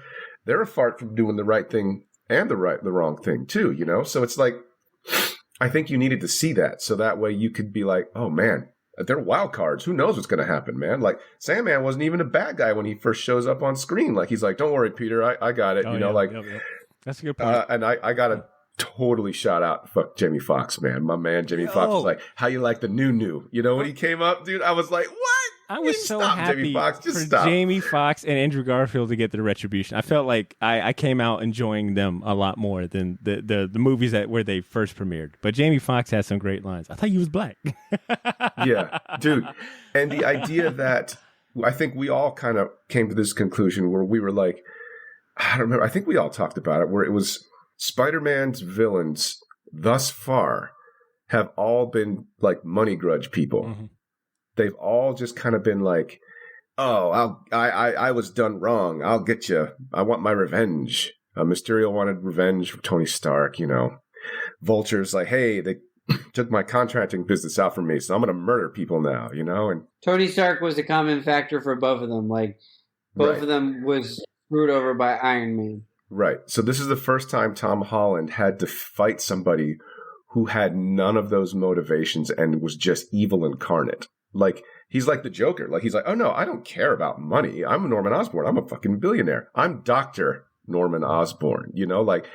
apart from doing the right thing and the wrong thing too, you know? So it's like, I think you needed to see that. So that way you could be like, oh man, they're wild cards. Who knows what's going to happen, man? Like Sandman wasn't even a bad guy when he first shows up on screen. Like he's like, don't worry, Peter, I got it. That's a good point. And I got to totally shout out fuck Jamie Foxx, man. My man Jamie Foxx was like, how you like the new? You know, when he came up, dude, I was like, what? I was so stop, happy Jamie Foxx. Just for stop. Jamie Foxx and Andrew Garfield to get the retribution. I felt like I came out enjoying them a lot more than the movies where they first premiered. But Jamie Foxx had some great lines. I thought he was black. Yeah, dude. And the idea that I think we all kind of came to this conclusion where we were like, I don't remember. I think we all talked about it, where it was Spider-Man's villains thus far have all been like money grudge people. Mm-hmm. They've all just kind of been like, oh, I was done wrong. I'll get you. I want my revenge. Mysterio wanted revenge from Tony Stark, you know. Vulture's like, hey, they took my contracting business out from me, so I'm going to murder people now, you know. And Tony Stark was the common factor for both of them. Like, both of them was screwed over by Iron Man. Right. So this is the first time Tom Holland had to fight somebody who had none of those motivations and was just evil incarnate. Like, he's like the Joker. Like, he's like, oh, no, I don't care about money. I'm Norman Osborn. I'm a fucking billionaire. I'm Dr. Norman Osborn. You know, like,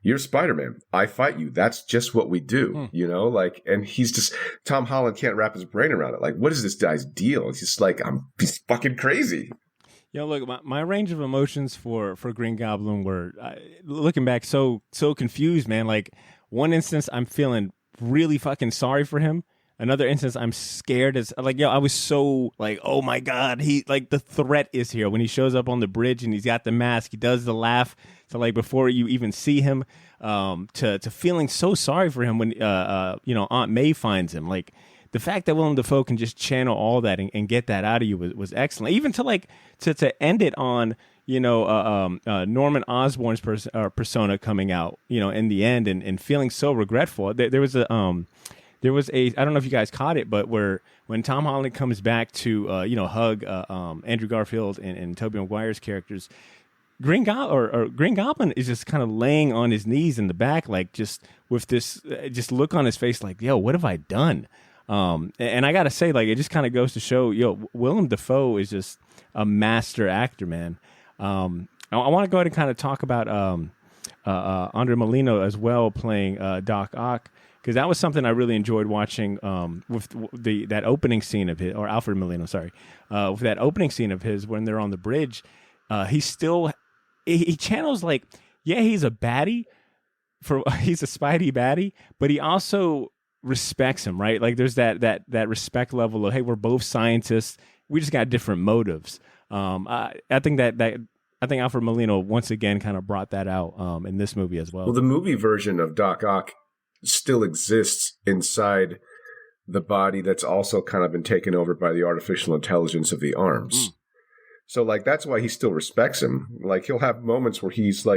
you're Spider-Man. I fight you. That's just what we do, you know? Like, and he's just, Tom Holland can't wrap his brain around it. Like, what is this guy's deal? It's just like, he's fucking crazy. Yo, look, my range of emotions for Green Goblin were, looking back, so confused, man. Like, one instance, I'm feeling really fucking sorry for him. Another instance, I'm scared. It's like, yo, I was so like, oh my God, the threat is here. When he shows up on the bridge and he's got the mask, he does the laugh. So like before you even see him, to feeling so sorry for him when, Aunt May finds him. Like the fact that Willem Dafoe can just channel all that and get that out of you was excellent. Even to end it on, Norman Osborn's persona coming out, in the end and feeling so regretful. There was a I don't know if you guys caught it, but when Tom Holland comes back to hug Andrew Garfield and Tobey Maguire's characters, Green Goblin is just kind of laying on his knees in the back, like just with this just look on his face, like, yo, what have I done? And I gotta say, like, it just kind of goes to show, Willem Dafoe is just a master actor, man. I want to go ahead and kind of talk about Andre Molino as well playing Doc Ock. Because that was something I really enjoyed watching with that opening scene of his, or Alfred Molina, sorry, with that opening scene of his when they're on the bridge. He channels like, yeah, he's a baddie, he's a Spidey baddie, but he also respects him, right? Like there's that respect level of, hey, we're both scientists, we just got different motives. I think I think Alfred Molina once again kind of brought that out in this movie as well. Well, the movie version of Doc Ock still exists inside the body that's also kind of been taken over by the artificial intelligence of the arms. So like that's why he still respects him. Like he'll have moments where he's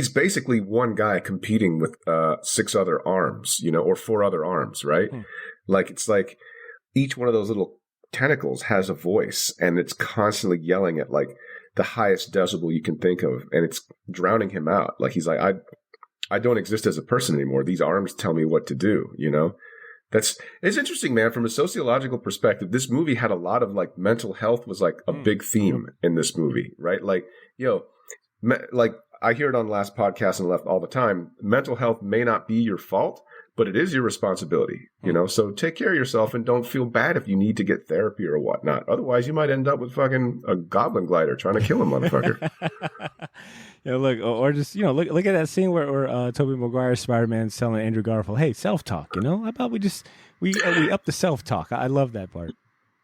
basically one guy competing with 6 other arms, or 4 other arms, right? Like it's like each one of those little tentacles has a voice and it's constantly yelling at like the highest decibel you can think of, and it's drowning him out. Like he's like, I don't exist as a person anymore. These arms tell me what to do, it's interesting, man. From a sociological perspective, this movie had a lot of like mental health was like a big theme in this movie, right? Like, like I hear it on the last podcast and left all the time. Mental health may not be your fault, but it is your responsibility, So take care of yourself and don't feel bad if you need to get therapy or whatnot. Otherwise, you might end up with fucking a goblin glider trying to kill a motherfucker. Look, or just look at that scene where Tobey Maguire's Spider-Man's telling Andrew Garfield, "Hey, self-talk. How about we up the self-talk." I love that part.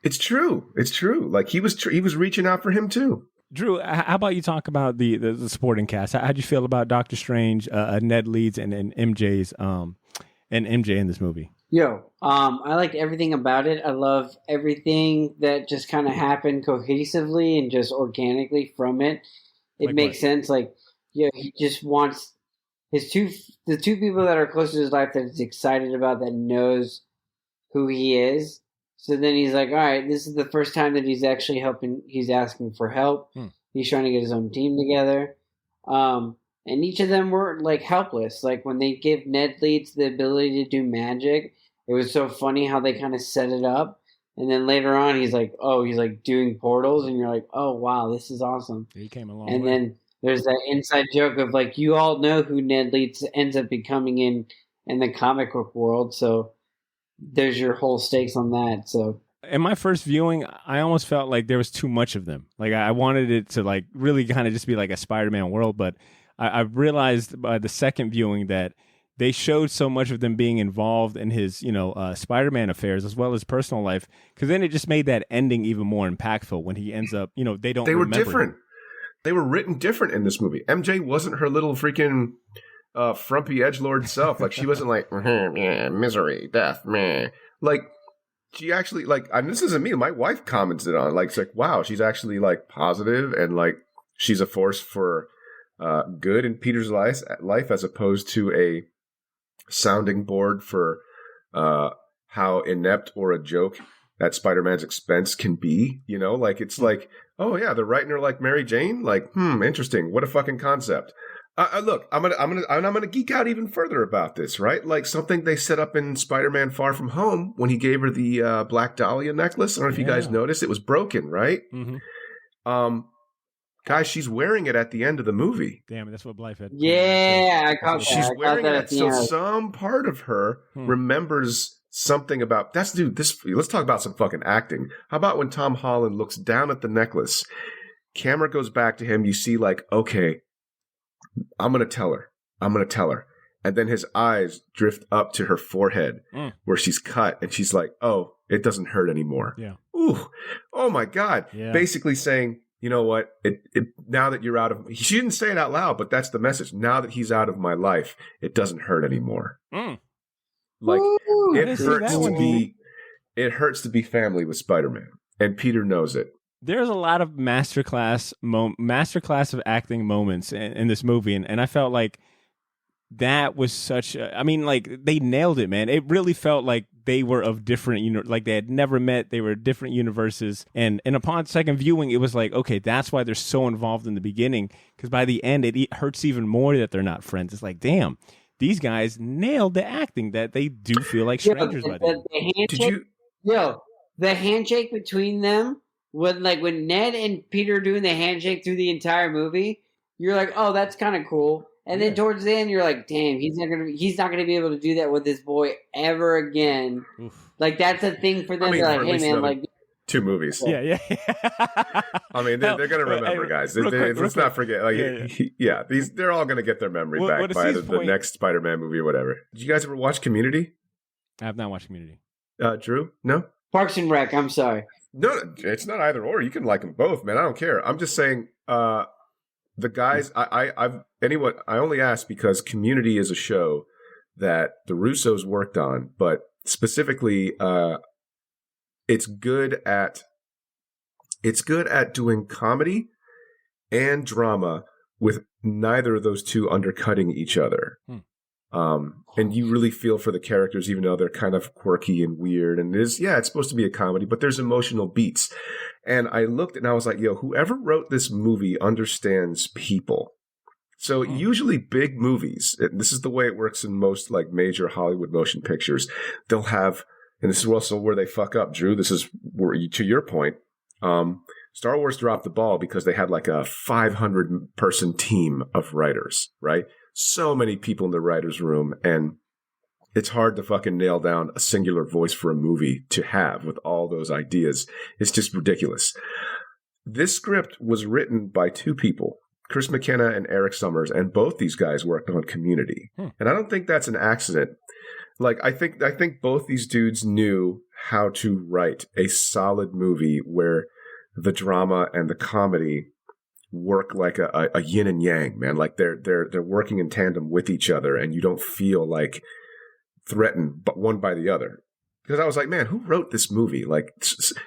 It's true. It's true. Like he was reaching out for him too. Drew, how about you talk about the supporting cast? How'd you feel about Doctor Strange, Ned Leeds, and MJ's and MJ in this movie? I liked everything about it. I love everything that just kind of happened cohesively and just organically from it. It makes sense. Like, he just wants the two people that are close to his life that he's excited about, that knows who he is. So then he's like, all right, this is the first time that he's actually helping. He's asking for help. He's trying to get his own team together. And each of them were like helpless. Like when they give Ned Leeds the ability to do magic, it was so funny how they kind of set it up. And then later on, he's like doing portals, and you're like, oh wow, this is awesome. He came along. And then there's that inside joke of like, you all know who Ned Leeds ends up becoming in the comic book world, so there's your whole stakes on that. So in my first viewing, I almost felt like there was too much of them. Like I wanted it to like really kind of just be like a Spider-Man world, but I realized by the second viewing that they showed so much of them being involved in his, Spider-Man affairs as well as personal life. Because then it just made that ending even more impactful when he ends up, they were different. They were written different in this movie. MJ wasn't her little freaking frumpy edgelord self. Like she wasn't like misery, death, meh. Like she actually this isn't me. My wife commented on it. Like it's like, wow, she's actually like positive and like she's a force for good in Peter's life as opposed to a sounding board for how inept or a joke at Spider-Man's expense can be. Like it's like, oh yeah, they're writing her like Mary Jane. Like, interesting. What a fucking concept. Look, I'm gonna geek out even further about this, right? Like something they set up in Spider-Man: Far From Home when he gave her the Black Dahlia necklace. I don't know if you guys noticed, it was broken, right? Mm-hmm. Guys, she's wearing it at the end of the movie. Damn, that's what Blythe had. Yeah, I caught that. She's wearing it, so some part of her remembers something about. Let's talk about some fucking acting. How about when Tom Holland looks down at the necklace? Camera goes back to him. You see, like, okay, I'm gonna tell her. And then his eyes drift up to her forehead where she's cut, and she's like, oh, it doesn't hurt anymore. Yeah. Ooh. Oh my God. Yeah. Basically saying, you know what? Now that you're out of, she didn't say it out loud, but that's the message. Now that he's out of my life, it doesn't hurt anymore. Like it hurts to be family with Spider-Man, and Peter knows it. There's a lot of masterclass of acting moments in this movie, and I felt like that was such they nailed it, man. It really felt like they were of different, like they had never met. They were different universes. And upon second viewing, it was like, okay, that's why they're so involved in the beginning. Because by the end, it hurts even more that they're not friends. It's like, damn, these guys nailed the acting that they do feel like strangers by the end. The handshake between them, when Ned and Peter are doing the handshake through the entire movie, you're like, oh, that's kind of cool. And then towards the end, you're like, "Damn, he's not gonna be able to do that with this boy ever again." Oof. Like that's a thing for them. They're like, "Hey, man, like 2 movies." Yeah. I mean, they're gonna remember, guys. Let's not forget. Like, they're all gonna get their memory back by the next Spider-Man movie or whatever. Did you guys ever watch Community? I have not watched Community. Drew, no. Parks and Rec. I'm sorry. No, it's not either or. You can like them both, man. I don't care. I'm just saying. The guys, I only ask because Community is a show that the Russos worked on, but specifically, it's good at doing comedy and drama with neither of those two undercutting each other. And you really feel for the characters, even though they're kind of quirky and weird. And it's supposed to be a comedy, but there's emotional beats. And I looked and I was like, yo, whoever wrote this movie understands people. So usually big movies, this is the way it works in most like major Hollywood motion pictures. They'll have, and this is also where they fuck up, Drew. This is where, to your point, Star Wars dropped the ball because they had like a 500-person team of writers, right? So many people in the writer's room, and it's hard to fucking nail down a singular voice for a movie to have with all those ideas. It's just ridiculous. This script was written by 2 people, Chris McKenna and Eric Summers, and both these guys worked on Community. And I don't think that's an accident. Like, I think both these dudes knew how to write a solid movie where the drama and the comedy work like a yin and yang, man. Like they're working in tandem with each other, and you don't feel like threatened but one by the other. Because I was like, man, who wrote this movie? Like,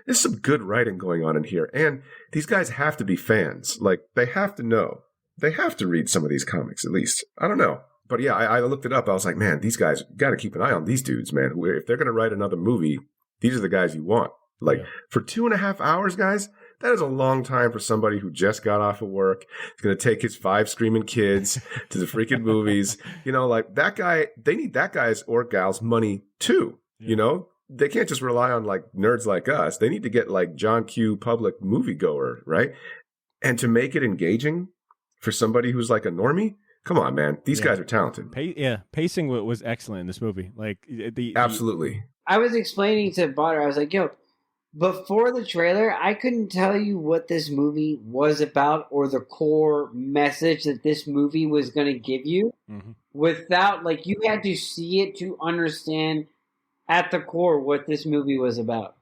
there's some good writing going on in here, and these guys have to be fans. Like, they have to know, they have to read some of these comics at least. I don't know, but yeah, I looked it up. I was like, man, these guys got to keep an eye on these dudes, man. If they're going to write another movie, These are the guys you want. Like for 2.5 hours, guys, that is a long time for somebody who just got off of work. He's going to take his 5 screaming kids to the freaking movies. You know, like that guy, they need that guy's or gal's money too. You know, they can't just rely on like nerds like us. They need to get like John Q. public moviegoer, right? And to make it engaging for somebody who's like a normie, come on, man. These guys are talented. Pacing was excellent in this movie. Like Absolutely. I was explaining to Butter, I was like, yo, before the trailer, I couldn't tell you what this movie was about or the core message that this movie was going to give you without, like, you had to see it to understand at the core what this movie was about.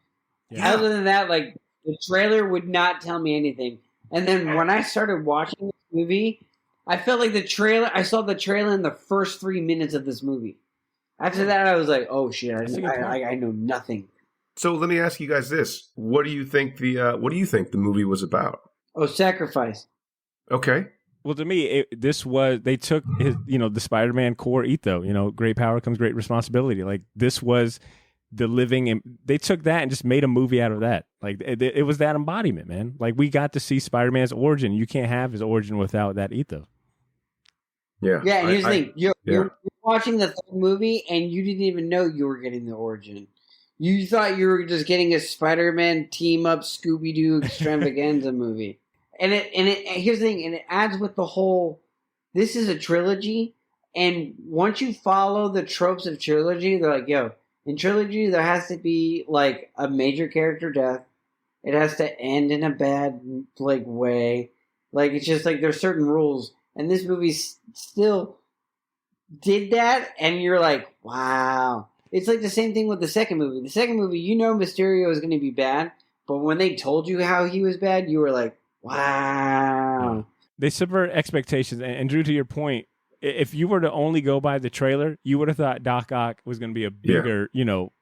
Yeah. Other than that, like, the trailer would not tell me anything. And then when I started watching this movie, I felt like I saw the trailer in the first 3 minutes of this movie. After that, I was like, oh shit, I know nothing. So let me ask you guys this: what do you think the movie was about? Oh, sacrifice. Okay. Well, to me, they took his, the Spider-Man core ethos. Great power comes great responsibility. Like this was the living, and they took that and just made a movie out of that. Like it was that embodiment, man. Like we got to see Spider-Man's origin. You can't have his origin without that ethos. Yeah. Yeah, and here's the thing: you're watching the third movie, and you didn't even know you were getting the origin. You thought you were just getting a Spider-Man team-up Scooby-Doo extravaganza movie. And here's the thing, and it adds with the whole, this is a trilogy, and once you follow the tropes of trilogy, they're like, yo, in trilogy, there has to be, like, a major character death. It has to end in a bad, like, way. Like, it's just, like, there's certain rules. And this movie still did that, and you're like, wow. It's like the same thing with the second movie. The second movie, Mysterio is going to be bad, but when they told you how he was bad, you were like, wow. They subvert expectations. And Drew, to your point, if you were to only go by the trailer, you would have thought Doc Ock was going to be a bigger,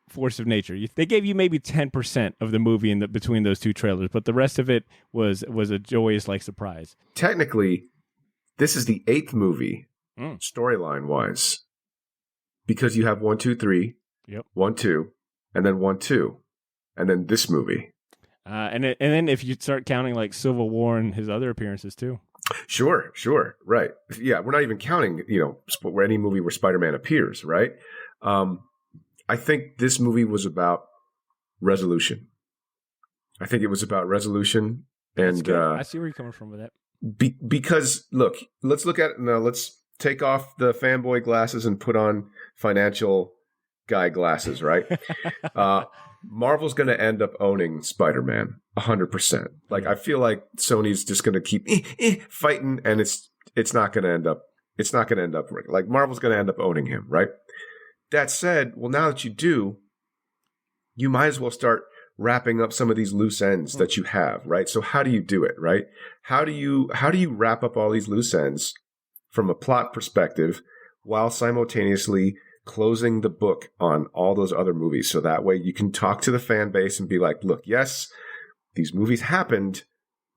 force of nature. They gave you maybe 10% of the movie between those two trailers, but the rest of it was a joyous surprise. Technically, this is the 8th movie, storyline-wise. Because you have 1, 2, 3, 1, 2, and then 1, 2, and then this movie. And then if you start counting like Civil War and his other appearances too. Sure, right. Yeah, we're not even counting, any movie where Spider-Man appears, right? I think this movie was about resolution. I think it was about resolution, and I see where you're coming from with that. Because look, let's look at it now. Let's take off the fanboy glasses and put on financial guy glasses, right? Marvel's going to end up owning Spider-Man 100%. Like, I feel like Sony's just going to keep fighting, and it's not going to end up. It's not going to end up like Marvel's going to end up owning him, right? That said, well, now that you do, you might as well start wrapping up some of these loose ends that you have, right? So how do you do it, right? How do you wrap up all these loose ends from a plot perspective while simultaneously closing the book on all those other movies? So that way you can talk to the fan base and be like, look, yes, these movies happened,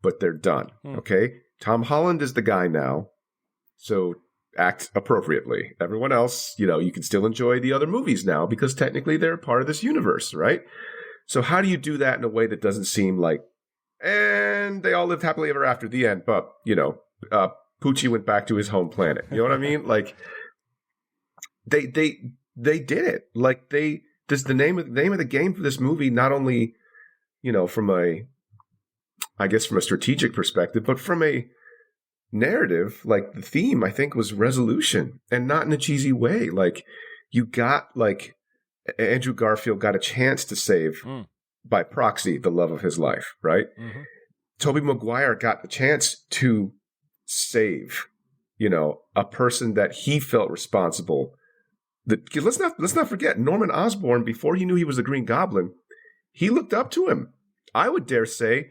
but they're done. Okay. Tom Holland is the guy now. So act appropriately. Everyone else, you can still enjoy the other movies now because technically they're a part of this universe, right? So how do you do that in a way that doesn't seem like, and they all lived happily ever after the end, but, Poochie went back to his home planet. You know what I mean? Like, they did it. Like, the name of the game for this movie, not only, from a strategic perspective, but from a narrative, like the theme, I think, was resolution, and not in a cheesy way. Like, you got, like, Andrew Garfield got a chance to save by proxy the love of his life, right? Mm-hmm. Tobey Maguire got the chance to save, a person that he felt responsible. Let's not forget, Norman Osborn, before he knew he was the Green Goblin, he looked up to him. I would dare say,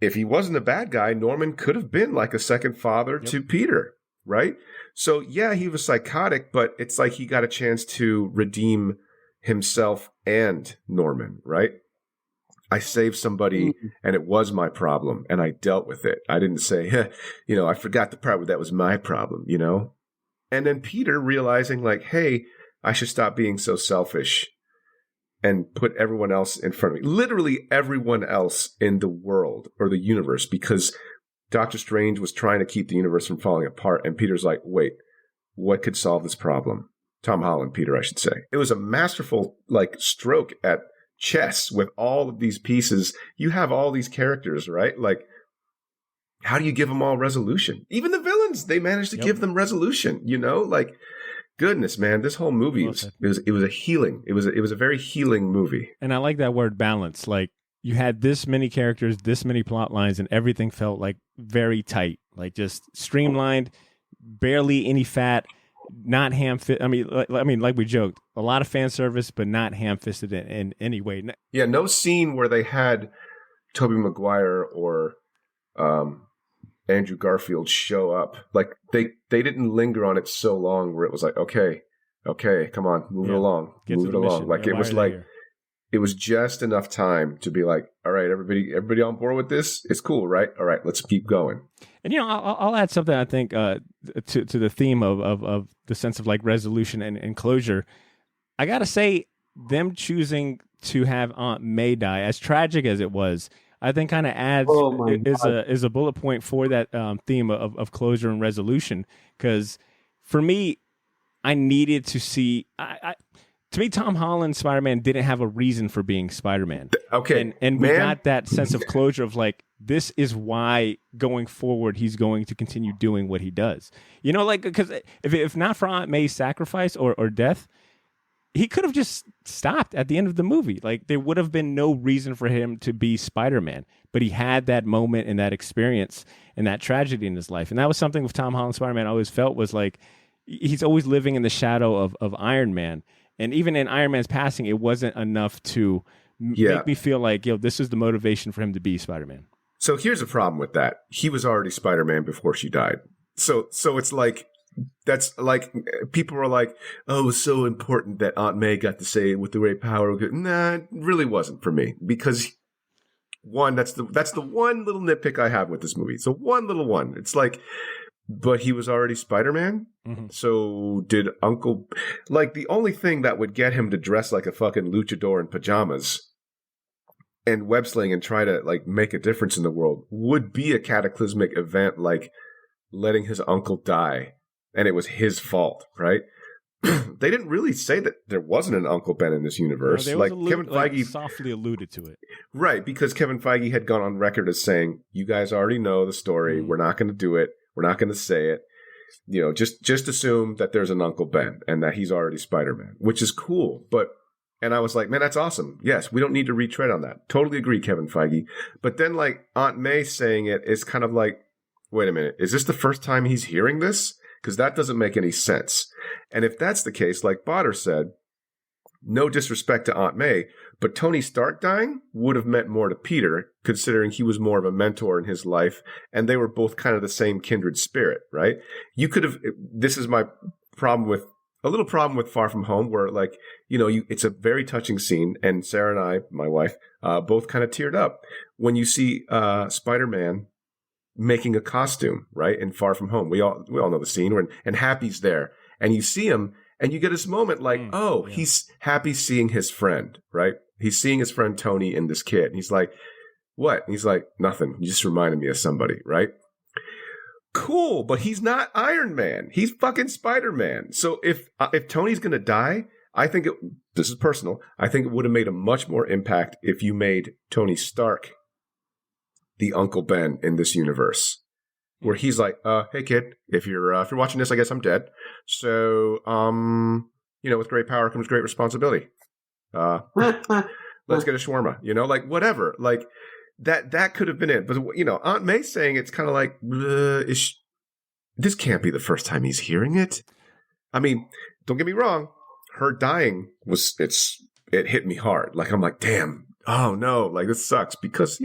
if he wasn't a bad guy, Norman could have been like a second father to Peter, right? So yeah, he was psychotic, but it's like he got a chance to redeem himself and Norman, right? I saved somebody and it was my problem and I dealt with it. I didn't say, I forgot the part where that was my problem, And then Peter realizing like, hey, I should stop being so selfish and put everyone else in front of me. Literally everyone else in the world or the universe, because Doctor Strange was trying to keep the universe from falling apart. And Peter's like, wait, what could solve this problem? Tom Holland, Peter, I should say. It was a masterful stroke at chess with all of these pieces. You have all these characters, right? Like, how do you give them all resolution? Even the villains, they managed to give them resolution, like, goodness, man, this whole movie it was a healing. It was a very healing movie. And I like that word balance. Like, you had this many characters, this many plot lines, and everything felt like very tight, like just streamlined, barely any fat, not ham-fisted. I mean, like we joked, a lot of fan service, but not ham-fisted in any way. Yeah, no scene where they had Tobey Maguire or Andrew Garfield show up. Like, they didn't linger on it so long where it was like, okay, come on, move it along. Like, it was like, it was just enough time to be like, all right, everybody on board with this? It's cool, right? All right, let's keep going. And, I'll add something, I think, to the theme of the sense of like resolution and closure. I got to say, them choosing to have Aunt May die, as tragic as it was, I think kind of adds is a bullet point for that theme of closure and resolution. Because for me, I needed to see. To me, Tom Holland Spider-Man didn't have a reason for being Spider-Man. Okay, and we got that sense of closure of like, this is why going forward he's going to continue doing what he does. Because if not for Aunt May's sacrifice or death, he could have just stopped at the end of the movie. Like, there would have been no reason for him to be Spider-Man. But he had that moment and that experience and that tragedy in his life. And that was something with Tom Holland Spider-Man I always felt was like, he's always living in the shadow of Iron Man. And even in Iron Man's passing, it wasn't enough to make me feel like, this is the motivation for him to be Spider-Man. So here's a problem with that. He was already Spider-Man before she died. So it's like, that's like, people were like, oh, it was so important that Aunt May got to say with the great power. Nah, it really wasn't for me. Because one, that's the one little nitpick I have with this movie. So one little one. It's like, but he was already Spider-Man. Mm-hmm. So did the only thing that would get him to dress like a fucking luchador in pajamas and web sling and try to like make a difference in the world would be a cataclysmic event, like letting his uncle die. And it was his fault, right? They didn't really say that there wasn't an Uncle Ben in this universe. No, Kevin Feige softly alluded to it. Right, because Kevin Feige had gone on record as saying, you guys already know the story. We're not going to do it. We're not going to say it. Just assume that there's an Uncle Ben and that he's already Spider-Man, which is cool. And I was like, man, that's awesome. Yes, we don't need to retread on that. Totally agree, Kevin Feige. But then like Aunt May saying it is kind of like, wait a minute, is this the first time he's hearing this? Because that doesn't make any sense. And if that's the case, like Botter said, no disrespect to Aunt May, but Tony Stark dying would have meant more to Peter, considering he was more of a mentor in his life, and they were both kind of the same kindred spirit, right? You could have, this is my problem with, a little problem with Far From Home, where like, it's a very touching scene, and Sarah and I, my wife, both kind of teared up when you see Spider-Man making a costume, right? In Far From Home. We all know the scene where, and Happy's there, and you see him, and you get this moment like, he's happy seeing his friend, right? He's seeing his friend Tony in this kid. And he's like, what? And he's like, nothing. You just reminded me of somebody, right? Cool, but he's not Iron Man. He's fucking Spider-Man. So if Tony's going to die, I think this is personal, I think it would have made a much more impact if you made Tony Stark the Uncle Ben in this universe, where he's like, hey kid, if you're watching this, I guess I'm dead. So, with great power comes great responsibility. Let's get a shawarma, like whatever, like that could have been it. But, Aunt May saying it's kind of like, this can't be the first time he's hearing it. I mean, don't get me wrong. Her dying it hit me hard. Like, I'm like, damn, oh no, like this sucks because,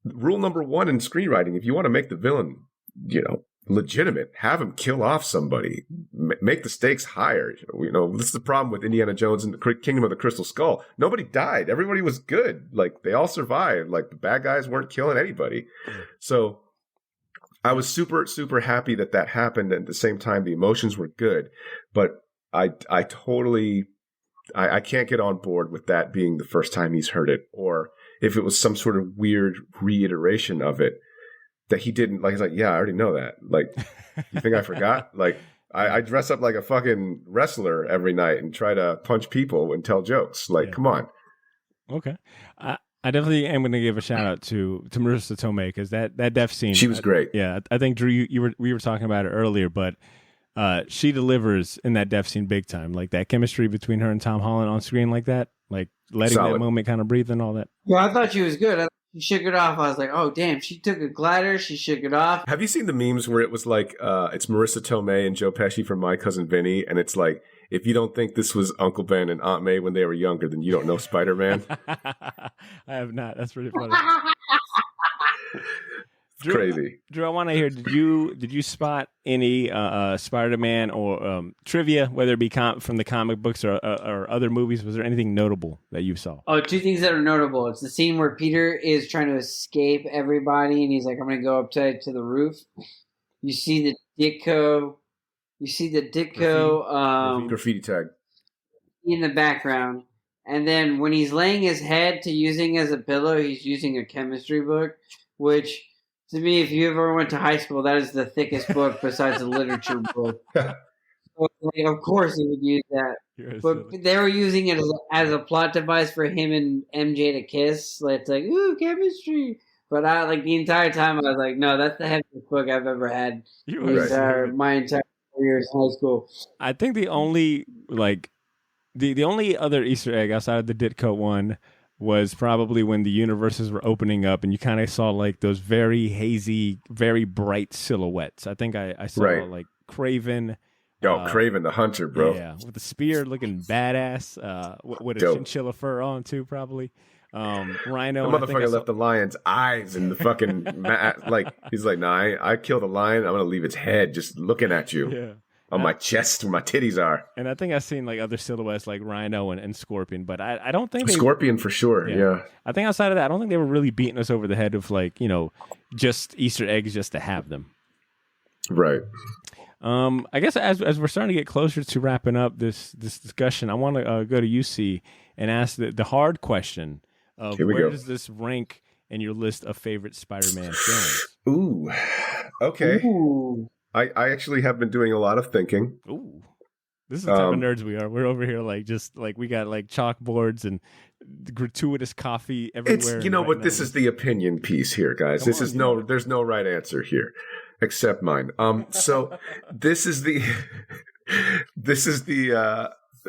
rule number one in screenwriting, if you want to make the villain, legitimate, have him kill off somebody, make the stakes higher. This is the problem with Indiana Jones and the Kingdom of the Crystal Skull. Nobody died. Everybody was good. Like, they all survived. Like, the bad guys weren't killing anybody. So I was super, super happy that happened. And at the same time, the emotions were good. But I totally I can't get on board with that being the first time he's heard it, or if it was some sort of weird reiteration of it that he didn't like. He's like, yeah, I already know that. Like, you think I forgot? Like, I dress up like a fucking wrestler every night and try to punch people and tell jokes. Like, come on. Okay. I definitely am going to give a shout out to Marissa Tomei, because that death scene. She was great. Yeah, I think Drew, we were talking about it earlier, but she delivers in that death scene big time. Like that chemistry between her and Tom Holland on screen, like that, like letting that moment kind of breathe and all that. Yeah, I thought she was good. She shook it off. I was like, oh damn, she took a glider. She shook it off. Have you seen the memes where it was like, it's Marissa Tomei and Joe Pesci from My Cousin Vinny, and it's like, if you don't think this was Uncle Ben and Aunt May when they were younger, then you don't know Spider-Man. I have not. That's pretty funny. Drew, crazy. Drew, I want to hear, did you spot any Spider-Man or trivia, whether it be from the comic books or other movies? Was there anything notable that you saw? Oh, two things that are notable. It's the scene where Peter is trying to escape everybody, and he's like, I'm going to go up to the roof. You see the Ditko... graffiti tag in the background. And then when he's laying his head to using as a pillow, he's using a chemistry book, which to me, if you ever went to high school, that is the thickest book besides a literature book. So, like, of course he would use that. But they were using it as a plot device for him and MJ to kiss. Like, it's like, ooh, chemistry. But I, like, the entire time I was like, no, that's the heaviest book I've ever had my entire years in high school. I think the only the only other Easter egg outside of the Ditko one was probably when the universes were opening up and you kind of saw like those very hazy, very bright silhouettes. I think I saw like Kraven. Kraven the Hunter, bro. Yeah, with the spear looking badass. With a chinchilla fur on too, probably. Rhino. The motherfucker left the lion's eyes in the fucking like he's like, nah, I killed a lion. I'm gonna leave its head just looking at you on my chest where my titties are. And I think I've seen like other silhouettes like Rhino and Scorpion, but I don't think Scorpion for sure. Yeah, I think outside of that, I don't think they were really beating us over the head with like just Easter eggs just to have them. Right. I guess as we're starting to get closer to wrapping up this discussion, I want to go to UC and ask the hard question. Where does this rank in your list of favorite Spider-Man films? Ooh, okay. Ooh. I actually have been doing a lot of thinking. Ooh, this is the type of nerds we are. We're over here like just like we got like chalkboards and gratuitous coffee everywhere. It's but this is the opinion piece here, guys. There's no right answer here except mine. So this is the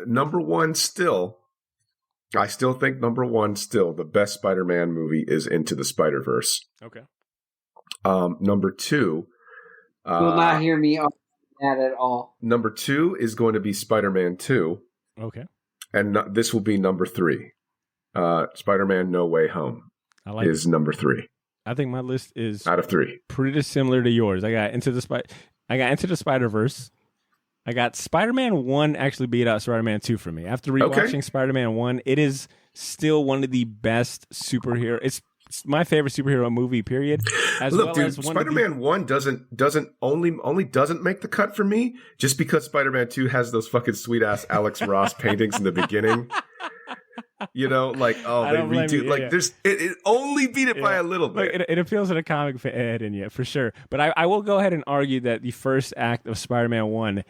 number one still. I still think number one still the best Spider-Man movie is Into the Spider-Verse. Okay. Number two. You will not hear me on that at all. Number two is going to be Spider-Man 2. Okay. And this will be number three. Spider-Man No Way Home is number three. I think my list is out of three. Pretty similar to yours. I got Into the Spider-Verse. I got Spider-Man 1 actually beat out Spider-Man 2 for me. After rewatching Spider-Man 1, it is still one of the best superhero. It's my favorite superhero movie, period. Spider-Man 1 doesn't only doesn't make the cut for me just because Spider-Man 2 has those fucking sweet ass Alex Ross paintings in the beginning. They redo it only beat it by a little bit. It appeals to the comic head in you for sure. But I will go ahead and argue that the first act of Spider-Man 1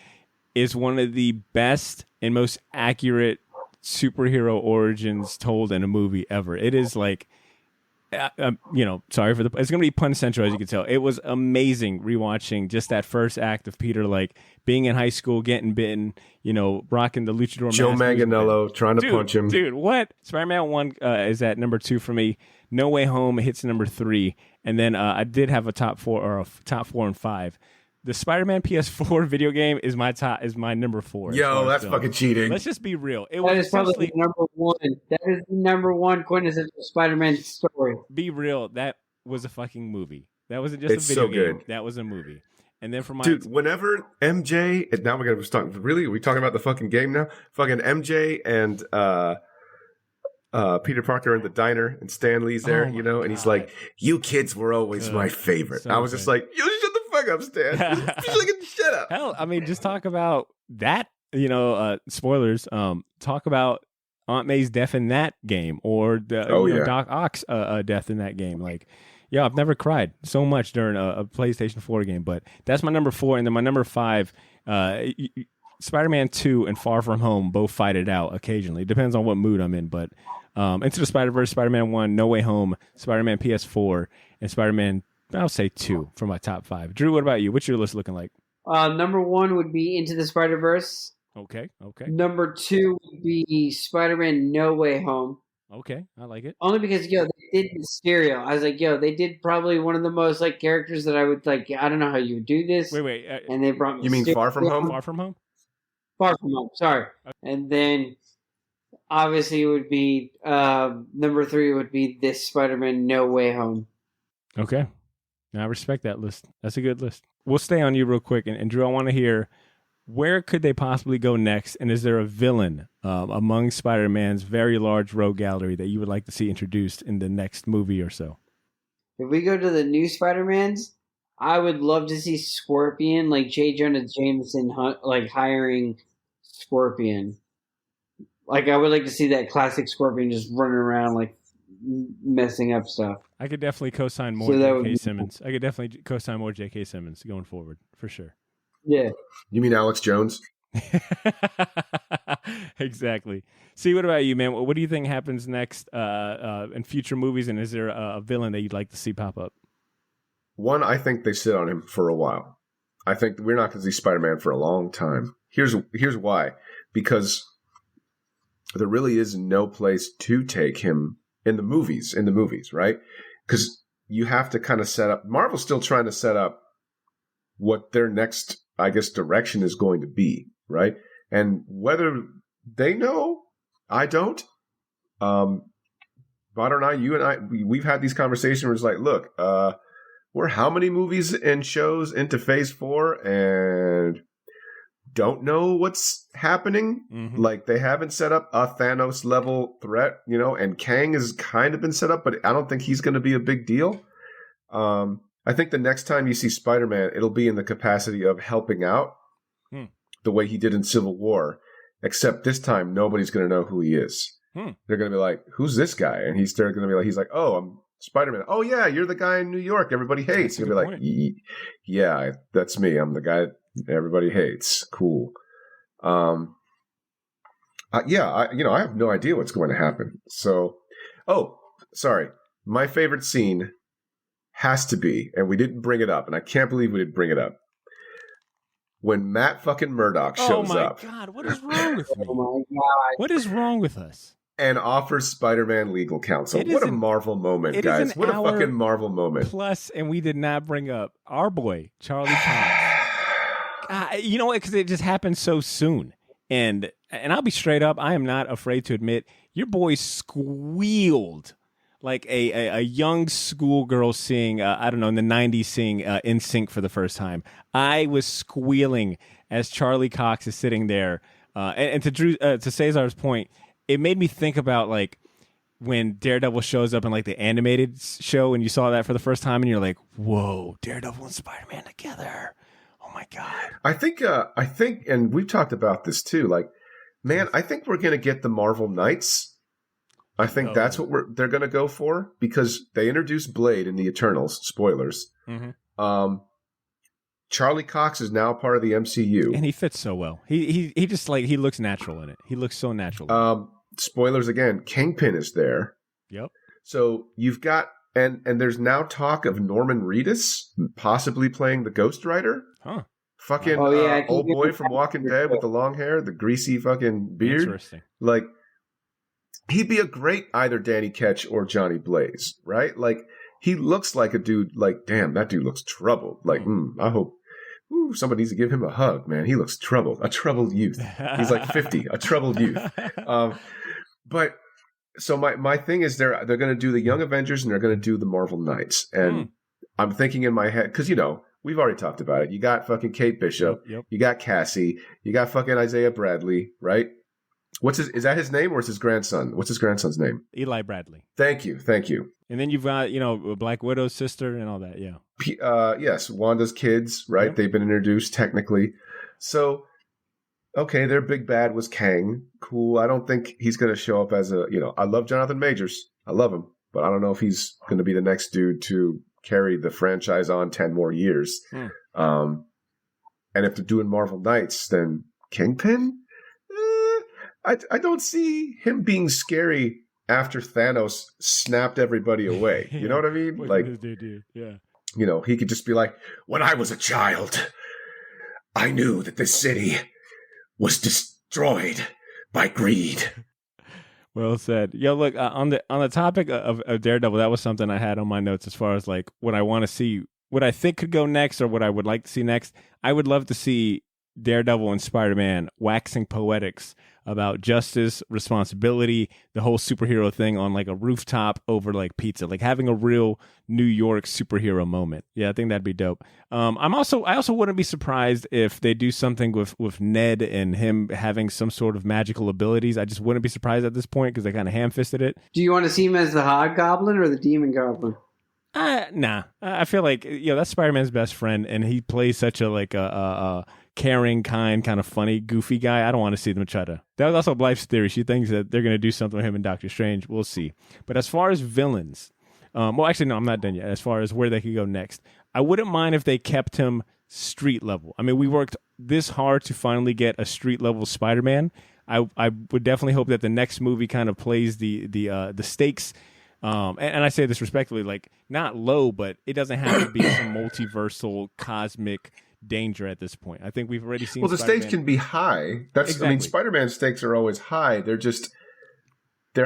is one of the best and most accurate superhero origins told in a movie ever. It is like, sorry for it's going to be pun central, as you can tell. It was amazing rewatching just that first act of Peter, like being in high school, getting bitten, rocking the luchador Joe mask. Manganiello trying to punch him. Dude, what? Spider-Man 1 is at number 2 for me. No Way Home hits number 3. And then I did have a top 4 and 5. The Spider-Man PS4 video game is my number 4. Yo, that's fucking cheating. Let's just be real. That is probably number 1. That is the number 1 quintessential Spider-Man story. Be real. That was a fucking movie. That wasn't just a video game. Good. That was a movie. And then for my whenever MJ, and now we're gonna start. Really, are we talking about the fucking game now? Fucking MJ and Peter Parker in the diner, and Stan Lee's there, and he's like, "You kids were always my favorite." I was just like, "Yo, shut the fuck up, Stan! Shut up!" Hell, I mean, just talk about that spoilers. Talk about Aunt May's death in that game, or Doc Ock's death in that game. Like, yeah, I've never cried so much during a PlayStation 4 game. But that's my number 4, and then my number 5. Spider-Man 2 and Far From Home both fight it out occasionally. It depends on what mood I'm in, but Into the Spider-Verse, Spider-Man 1, No Way Home, Spider-Man PS4, and Spider-Man, I'll say 2 for my top 5. Drew, what about you? What's your list looking like? Number 1 would be Into the Spider-Verse. Okay. Number 2 would be Spider-Man No Way Home. Okay, I like it. Only because, they did Mysterio. I was like, they did probably one of the most, like, characters that I would, like, I don't know how you would do this. Wait. And they brought Mysterio. You mean Far From Home? Far From Home? Far From Home, sorry. And then, obviously, it would be, number 3 would be this Spider-Man No Way Home. Okay. Now, I respect that list. That's a good list. We'll stay on you real quick. And Drew, I want to hear, where could they possibly go next? And is there a villain among Spider-Man's very large rogue gallery that you would like to see introduced in the next movie or so? If we go to the new Spider-Mans, I would love to see Scorpion, like J. Jonah Jameson, like hiring Scorpion. Like, I would like to see that classic Scorpion just running around, like, messing up stuff. I could definitely co-sign more J.K. Simmons. I could definitely co-sign more J.K. Simmons going forward, for sure. Yeah. You mean Alex Jones? Exactly. See, what about you, man? What do you think happens next in future movies, and is there a villain that you'd like to see pop up? One, I think they sit on him for a while. I think we're not going to see Spider-Man for a long time. Here's why. Because there really is no place to take him in the movies, right? Because you have to kind of set up. Marvel's still trying to set up what their next, I guess, direction is going to be, right? And whether they know, I don't. Vaughn and I, you and I, we've had these conversations where it's like, look, we're how many movies and shows into Phase 4 and don't know what's happening. Mm-hmm. Like, they haven't set up a Thanos level threat, and Kang has kind of been set up, but I don't think he's going to be a big deal. I think the next time you see Spider-Man, it'll be in the capacity of helping out the way he did in Civil War, except this time nobody's going to know who he is. They're going to be like, who's this guy? And he's going to be like, he's like, oh, I'm Spider-Man. Oh, yeah, you're the guy in New York everybody hates. You'll be like, yeah, that's me. I'm the guy everybody hates. Cool. I have no idea what's going to happen. So, sorry. My favorite scene has to be, and we didn't bring it up, and I can't believe we didn't bring it up, when Matt fucking Murdock shows up. Oh, my God. What is wrong with me? Oh, my God. What is wrong with us? And offers Spider-Man legal counsel. What a Marvel moment, guys. What a fucking Marvel moment. Plus, and we did not bring up our boy, Charlie Cox. You know what? Because it just happened so soon. And I'll be straight up, I am not afraid to admit, your boy squealed like a young schoolgirl seeing, I don't know, in the 90s seeing NSYNC for the first time. I was squealing as Charlie Cox is sitting there. And to Cesar's point, it made me think about, like, when Daredevil shows up in, like, the animated show and you saw that for the first time and you're like, whoa, Daredevil and Spider-Man together. Oh, my God. I think, and we've talked about this too, like, man, I think we're going to get the Marvel Knights. I think that's what they're going to go for, because they introduced Blade in the Eternals. Spoilers. Mm-hmm. Charlie Cox is now part of the MCU, and he fits so well. He just, like, he looks natural in it. He looks so natural. Spoilers again. Kingpin is there. Yep. So you've got, and there's now talk of Norman Reedus possibly playing the Ghost Rider. Huh. Fucking old boy from Walking Dead with the long hair, the greasy fucking beard. Interesting. Like, he'd be a great either Danny Ketch or Johnny Blaze, right? Like, he looks like a dude, like, damn, that dude looks troubled. Like, I hope somebody needs to give him a hug, man. He looks troubled. A troubled youth. He's like 50, a troubled youth. But so my thing is they're going to do the Young Avengers and they're going to do the Marvel Knights. And I'm thinking in my head, because, we've already talked about it. You got fucking Kate Bishop. Yep. You got Cassie. You got fucking Isaiah Bradley, right? Is that his name or is his grandson? What's his grandson's name? Eli Bradley. Thank you. And then you've got, Black Widow's sister and all that, yeah. Yes, Wanda's kids, right? Yep. They've been introduced technically. So okay, their big bad was Kang. Cool. I don't think he's going to show up as I love Jonathan Majors. I love him. But I don't know if he's going to be the next dude to carry the franchise on 10 more years. And if they're doing Marvel Knights, then Kingpin? I don't see him being scary after Thanos snapped everybody away. You know what I mean? Like, yeah. He could just be like, when I was a child, I knew that this city was destroyed by greed. Well said. Yo, look, on the topic of Daredevil, that was something I had on my notes as far as like what I want to see, what I think could go next, or what I would like to see next. I would love to see Daredevil and Spider-Man waxing poetics about justice, responsibility, the whole superhero thing on like a rooftop over like pizza, like having a real New York superhero moment. Yeah, I think that'd be dope. I also wouldn't be surprised if they do something with Ned and him having some sort of magical abilities. I just wouldn't be surprised at this point because they kind of ham-fisted it. Do you want to see him as the Hobgoblin or the Demon Goblin? Nah. I feel like that's Spider-Man's best friend, and he plays such a caring, kind of funny, goofy guy. I don't want to see them try to. That was also Blythe's theory. She thinks that they're going to do something with him and Doctor Strange. We'll see. But as far as villains, well, actually, no, I'm not done yet. As far as where they could go next, I wouldn't mind if they kept him street level. I mean, we worked this hard to finally get a street level Spider-Man. I would definitely hope that the next movie kind of plays the stakes. And I say this respectfully, like not low, but it doesn't have to be some multiversal cosmic danger at this point. I think we've already seen. Well, the stakes can be high. Exactly. I mean, Spider-Man's stakes are always high. They're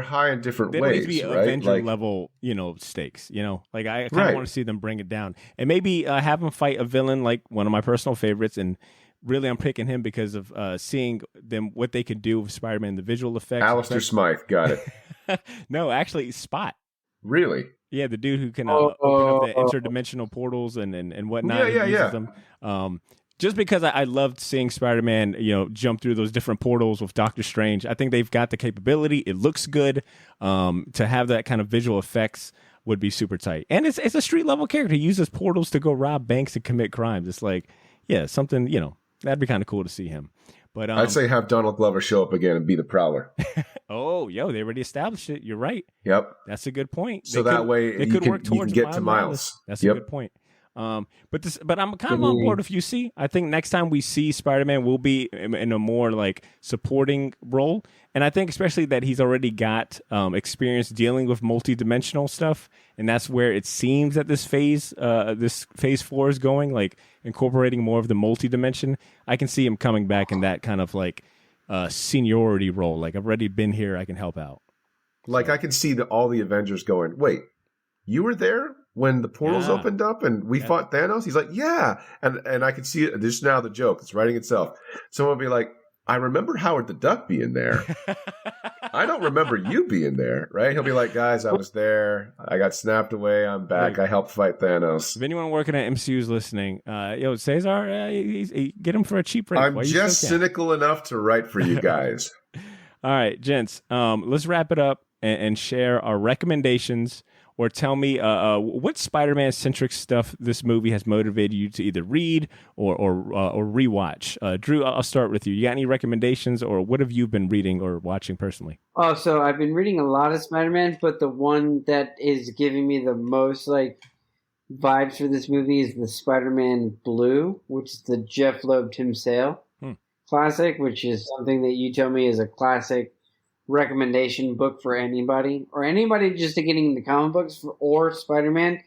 high in different they ways, don't need to be right? Avenger level, stakes. Like I kind of want to see them bring it down and maybe have him fight a villain like one of my personal favorites. And really, I'm picking him because of seeing them what they could do with Spider-Man, the visual effects. Alistair Smythe, got it. No, actually, Spot. Really? Yeah, the dude who can open up the interdimensional portals and whatnot. Yeah. Them. Just because I loved seeing Spider-Man, jump through those different portals with Doctor Strange. I think they've got the capability. It looks good. To have that kind of visual effects would be super tight. And it's a street level character. He uses portals to go rob banks and commit crimes. It's like, yeah, something, that'd be kind of cool to see him. But I'd say have Donald Glover show up again and be the Prowler. Oh, they already established it. You're right. Yep. That's a good point. So that way they could work towards you can get to Miles. That's a good point. But I'm kind of on board with UC. I think next time we see Spider-Man, we'll be in a more like supporting role, and I think especially that he's already got experience dealing with multi-dimensional stuff, and that's where it seems that this phase 4 is going, like incorporating more of the multi-dimension. I can see him coming back in that kind of like seniority role. Like I've already been here, I can help out. Like I can see all the Avengers going, wait, you were there when the portals opened up and we fought Thanos? He's like, yeah. And I can see it. This is now the joke. It's writing itself. Someone will be like, I remember Howard the Duck being there. I don't remember you being there, right? He'll be like, guys, I was there. I got snapped away. I'm back. I helped fight Thanos. If anyone working at MCU is listening, Cesar, get him for a cheap rate. I'm just cynical enough to write for you guys. All right, gents, let's wrap it up and share our recommendations. Or tell me what Spider-Man centric stuff this movie has motivated you to either read or rewatch. Drew, I'll start with you. You got any recommendations, or what have you been reading or watching personally? Oh, so I've been reading a lot of Spider-Man, but the one that is giving me the most like vibes for this movie is the Spider-Man Blue, which is the Jeff Loeb Tim Sale classic, which is something that you tell me is a classic recommendation book for anybody just to getting into comic books or Spider-Man.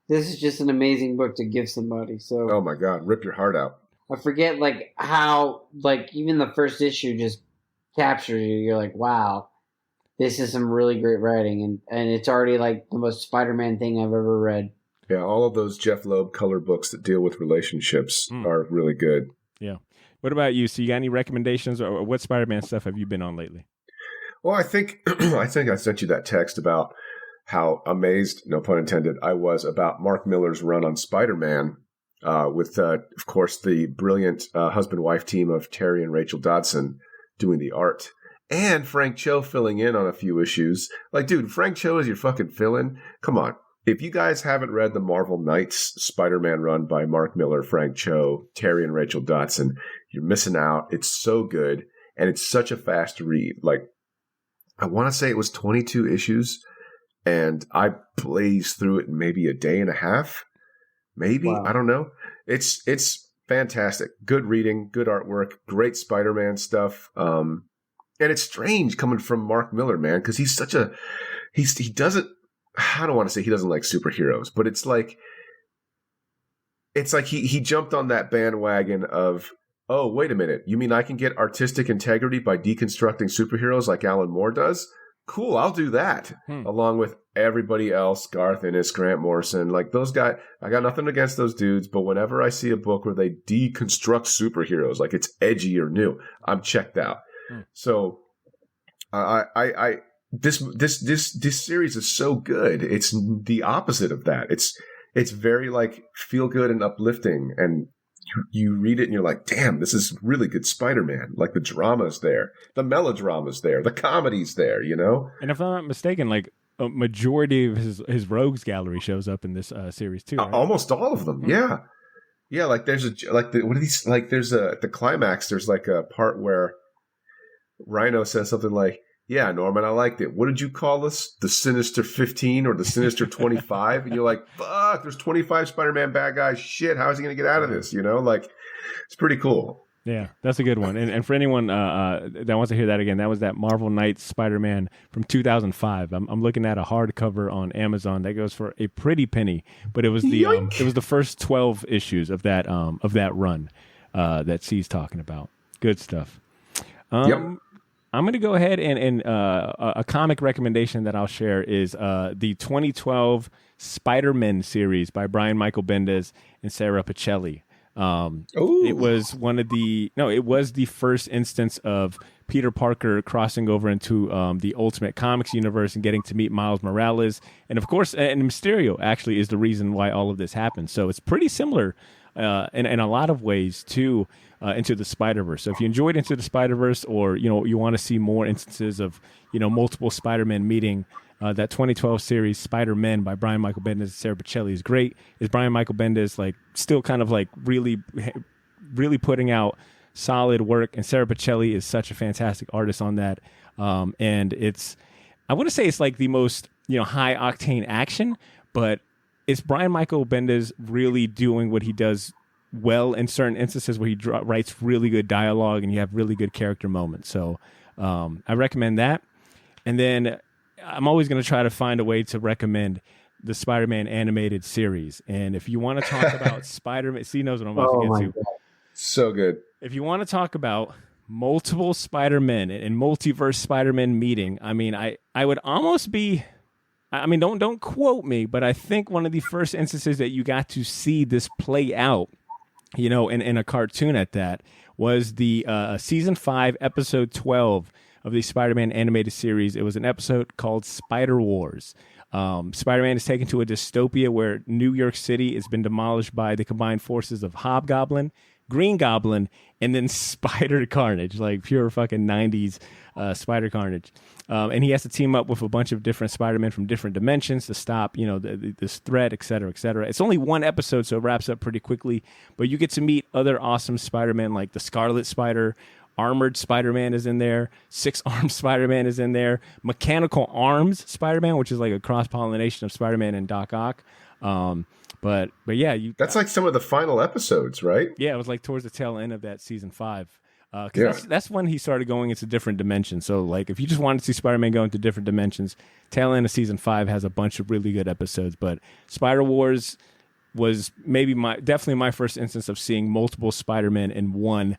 This is just an amazing book to give somebody. So, oh my God, rip your heart out. I forget like how like even the first issue just captures you. You're like, wow, this is some really great writing, and it's already like the most Spider-Man thing I've ever read. Yeah, all of those Jeff Loeb color books that deal with relationships are really good. Yeah. What about you? So you got any recommendations, or what Spider-Man stuff have you been on lately? Well, I think I sent you that text about how amazed, no pun intended, I was about Mark Millar's run on Spider-Man with, of course, the brilliant husband-wife team of Terry and Rachel Dodson doing the art. And Frank Cho filling in on a few issues. Like, dude, Frank Cho is your fucking fill-in? Come on. If you guys haven't read the Marvel Knights Spider-Man run by Mark Millar, Frank Cho, Terry, and Rachel Dodson, you're missing out. It's so good, and it's such a fast read. Like, I want to say it was 22 issues, and I blazed through it in maybe a day and a half. Maybe. Wow. I don't know. It's fantastic. Good reading, good artwork, great Spider-Man stuff. And it's strange coming from Mark Miller, man, because he's such a he doesn't. I don't want to say he doesn't like superheroes, but it's like he jumped on that bandwagon of, oh, wait a minute, you mean I can get artistic integrity by deconstructing superheroes like Alan Moore does? Cool, I'll do that. Along with everybody else, Garth Ennis, Grant Morrison, like those guys. I got nothing against those dudes, but whenever I see a book where they deconstruct superheroes, like it's edgy or new, I'm checked out. So this series is so good. It's the opposite of that. It's very like feel good and uplifting, and you read it and you're like, damn, this is really good Spider-Man. Like the drama's there, the melodrama's there, the comedy's there, you know? And if I'm not mistaken, like a majority of his rogues gallery shows up in this series too, right? Almost all of them. Yeah. Yeah. Like there's at the climax, there's like a part where Rhino says something like, yeah, Norman, I liked it. What did you call us? The Sinister 15 or the Sinister 25? And you're like, fuck, there's 25 Spider-Man bad guys. Shit, how is he going to get out of this? You know, like, it's pretty cool. Yeah, that's a good one. And for anyone that wants to hear that again, that was that Marvel Knights Spider-Man from 2005. I'm looking at a hardcover on Amazon that goes for a pretty penny, but it was the first 12 issues of that run that C's talking about. Good stuff. Yep. I'm going to go ahead and a comic recommendation that I'll share is the 2012 Spider-Man series by Brian Michael Bendis and Sarah Pichelli. It was the first instance of Peter Parker crossing over into the Ultimate Comics universe and getting to meet Miles Morales. And of course, and Mysterio actually is the reason why all of this happened. So it's pretty similar in a lot of ways to Into the Spider-Verse. So if you enjoyed Into the Spider-Verse, or you want to see more instances of multiple Spider-Man meeting, that 2012 series Spider-Man by Brian Michael Bendis and Sarah Pichelli is great. Is Brian Michael Bendis like still kind of like really putting out solid work, and Sarah Pichelli is such a fantastic artist on that. And I want to say it's like the most high octane action, but it's Brian Michael Bendis really doing what he does well in certain instances where he writes really good dialogue and you have really good character moments. So I recommend that. And then I'm always going to try to find a way to recommend the Spider-Man animated series. And if you want to talk about Spider-Man, C knows what I'm about to get to. God. So good. If you want to talk about multiple Spider-Men and multiverse Spider-Man meeting, I mean, I would almost be... I mean, don't quote me, but I think one of the first instances that you got to see this play out, in a cartoon at that, was the season 5, episode 12 of the Spider-Man animated series. It was an episode called Spider Wars. Spider-Man is taken to a dystopia where New York City has been demolished by the combined forces of Hobgoblin, Green Goblin, and then Spider Carnage, like pure fucking 90s Spider Carnage. And he has to team up with a bunch of different Spider-Men from different dimensions to stop, this threat, et cetera, et cetera. It's only one episode, so it wraps up pretty quickly. But you get to meet other awesome Spider-Men like the Scarlet Spider, Armored Spider-Man is in there, Six-Armed Spider-Man is in there, Mechanical Arms Spider-Man, which is like a cross-pollination of Spider-Man and Doc Ock. But yeah, that's like some of the final episodes, right? Yeah, it was like towards the tail end of that season 5. Because that's when he started going into different dimensions. So, like, if you just wanted to see Spider-Man go into different dimensions, tail end of season 5 has a bunch of really good episodes. But Spider Wars was definitely my first instance of seeing multiple Spider-Man in one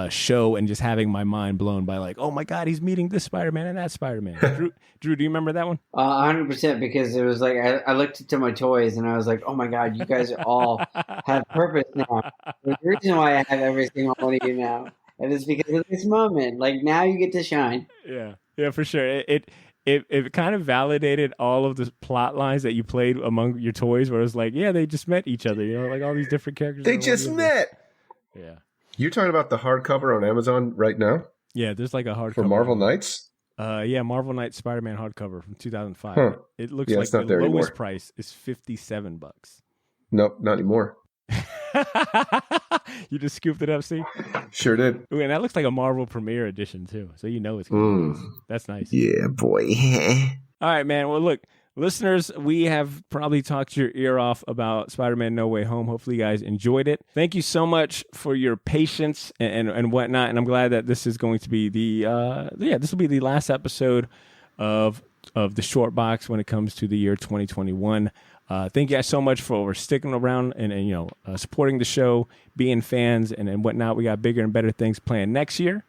show and just having my mind blown by like, oh my God, he's meeting this Spider-Man and that Spider-Man. Drew, do you remember that one? 100%, because it was like I looked into my toys and I was like, oh my God, you guys all have purpose now. The reason why I have every single one of you now. And it's because of this moment. Like, now you get to shine. Yeah, for sure. It kind of validated all of the plot lines that you played among your toys, where it was like, yeah, they just met each other. Like all these different characters. They just met. Yeah. You're talking about the hardcover on Amazon right now? Yeah, there's like a hardcover for Marvel Knights. Yeah, Marvel Knights Spider-Man hardcover from 2005. Huh. It looks like the lowest price is $57. Nope, not anymore. You just scooped it up, see? Sure did. Ooh, and that looks like a Marvel Premiere edition too. So you know it's gonna be. That's nice. Yeah, boy. All right, man. Well, look, listeners, we have probably talked your ear off about Spider-Man No Way Home. Hopefully you guys enjoyed it. Thank you so much for your patience and whatnot. And I'm glad that this is going to be this will be the last episode of the Short Box when it comes to the year 2021. Thank you guys so much for sticking around and supporting the show, being fans and whatnot. We got bigger and better things planned next year.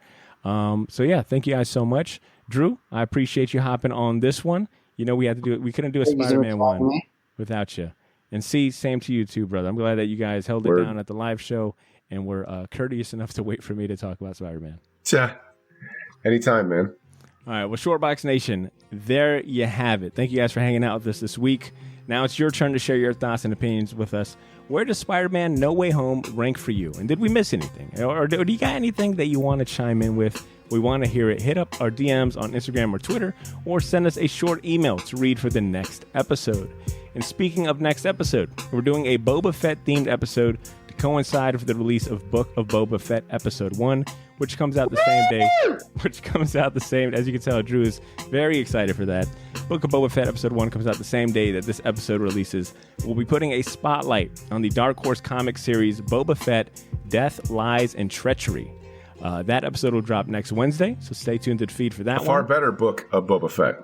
So yeah, thank you guys so much. Drew, I appreciate you hopping on this one. You know, we couldn't do a Spider-Man one without you. And same to you too, brother. I'm glad that you guys held it down at the live show and were courteous enough to wait for me to talk about Spider-Man. Anytime, man. All right, well, Shortbox Nation, there you have it. Thank you guys for hanging out with us this week. Now it's your turn to share your thoughts and opinions with us. Where does Spider-Man No Way Home rank for you? And did we miss anything? Or do you got anything that you want to chime in with? We want to hear it. Hit up our DMs on Instagram or Twitter, or send us a short email to read for the next episode. And speaking of next episode, we're doing a Boba Fett themed episode to coincide with the release of Book of Boba Fett Episode 1, which comes out the same day. As you can tell, Drew is very excited for that. Book of Boba Fett Episode 1 comes out the same day that this episode releases. We'll be putting a spotlight on the Dark Horse comic series Boba Fett, Death, Lies, and Treachery. That episode will drop next Wednesday, so stay tuned to the feed for that one. A far better Book of Boba Fett.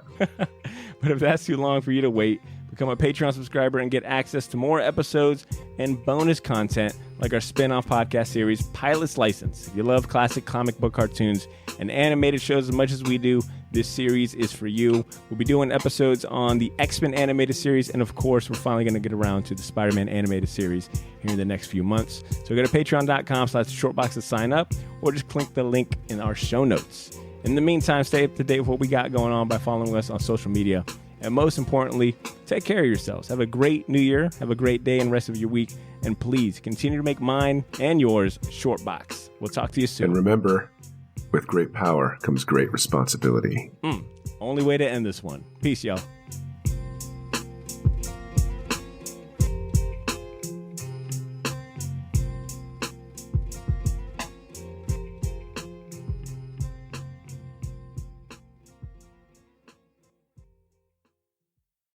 But if that's too long for you to wait, become a Patreon subscriber and get access to more episodes and bonus content like our spin-off podcast series, Pilot's License. If you love classic comic book cartoons and animated shows as much as we do, this series is for you. We'll be doing episodes on the X-Men animated series, and of course, we're finally going to get around to the Spider-Man animated series here in the next few months. So go to patreon.com/shortbox to sign up, or just click the link in our show notes. In the meantime, stay up to date with what we got going on by following us on social media. And most importantly, take care of yourselves. Have a great new year. Have a great day and rest of your week. And please continue to make mine and yours Shortbox. We'll talk to you soon. And remember, with great power comes great responsibility. Only way to end this one. Peace, y'all.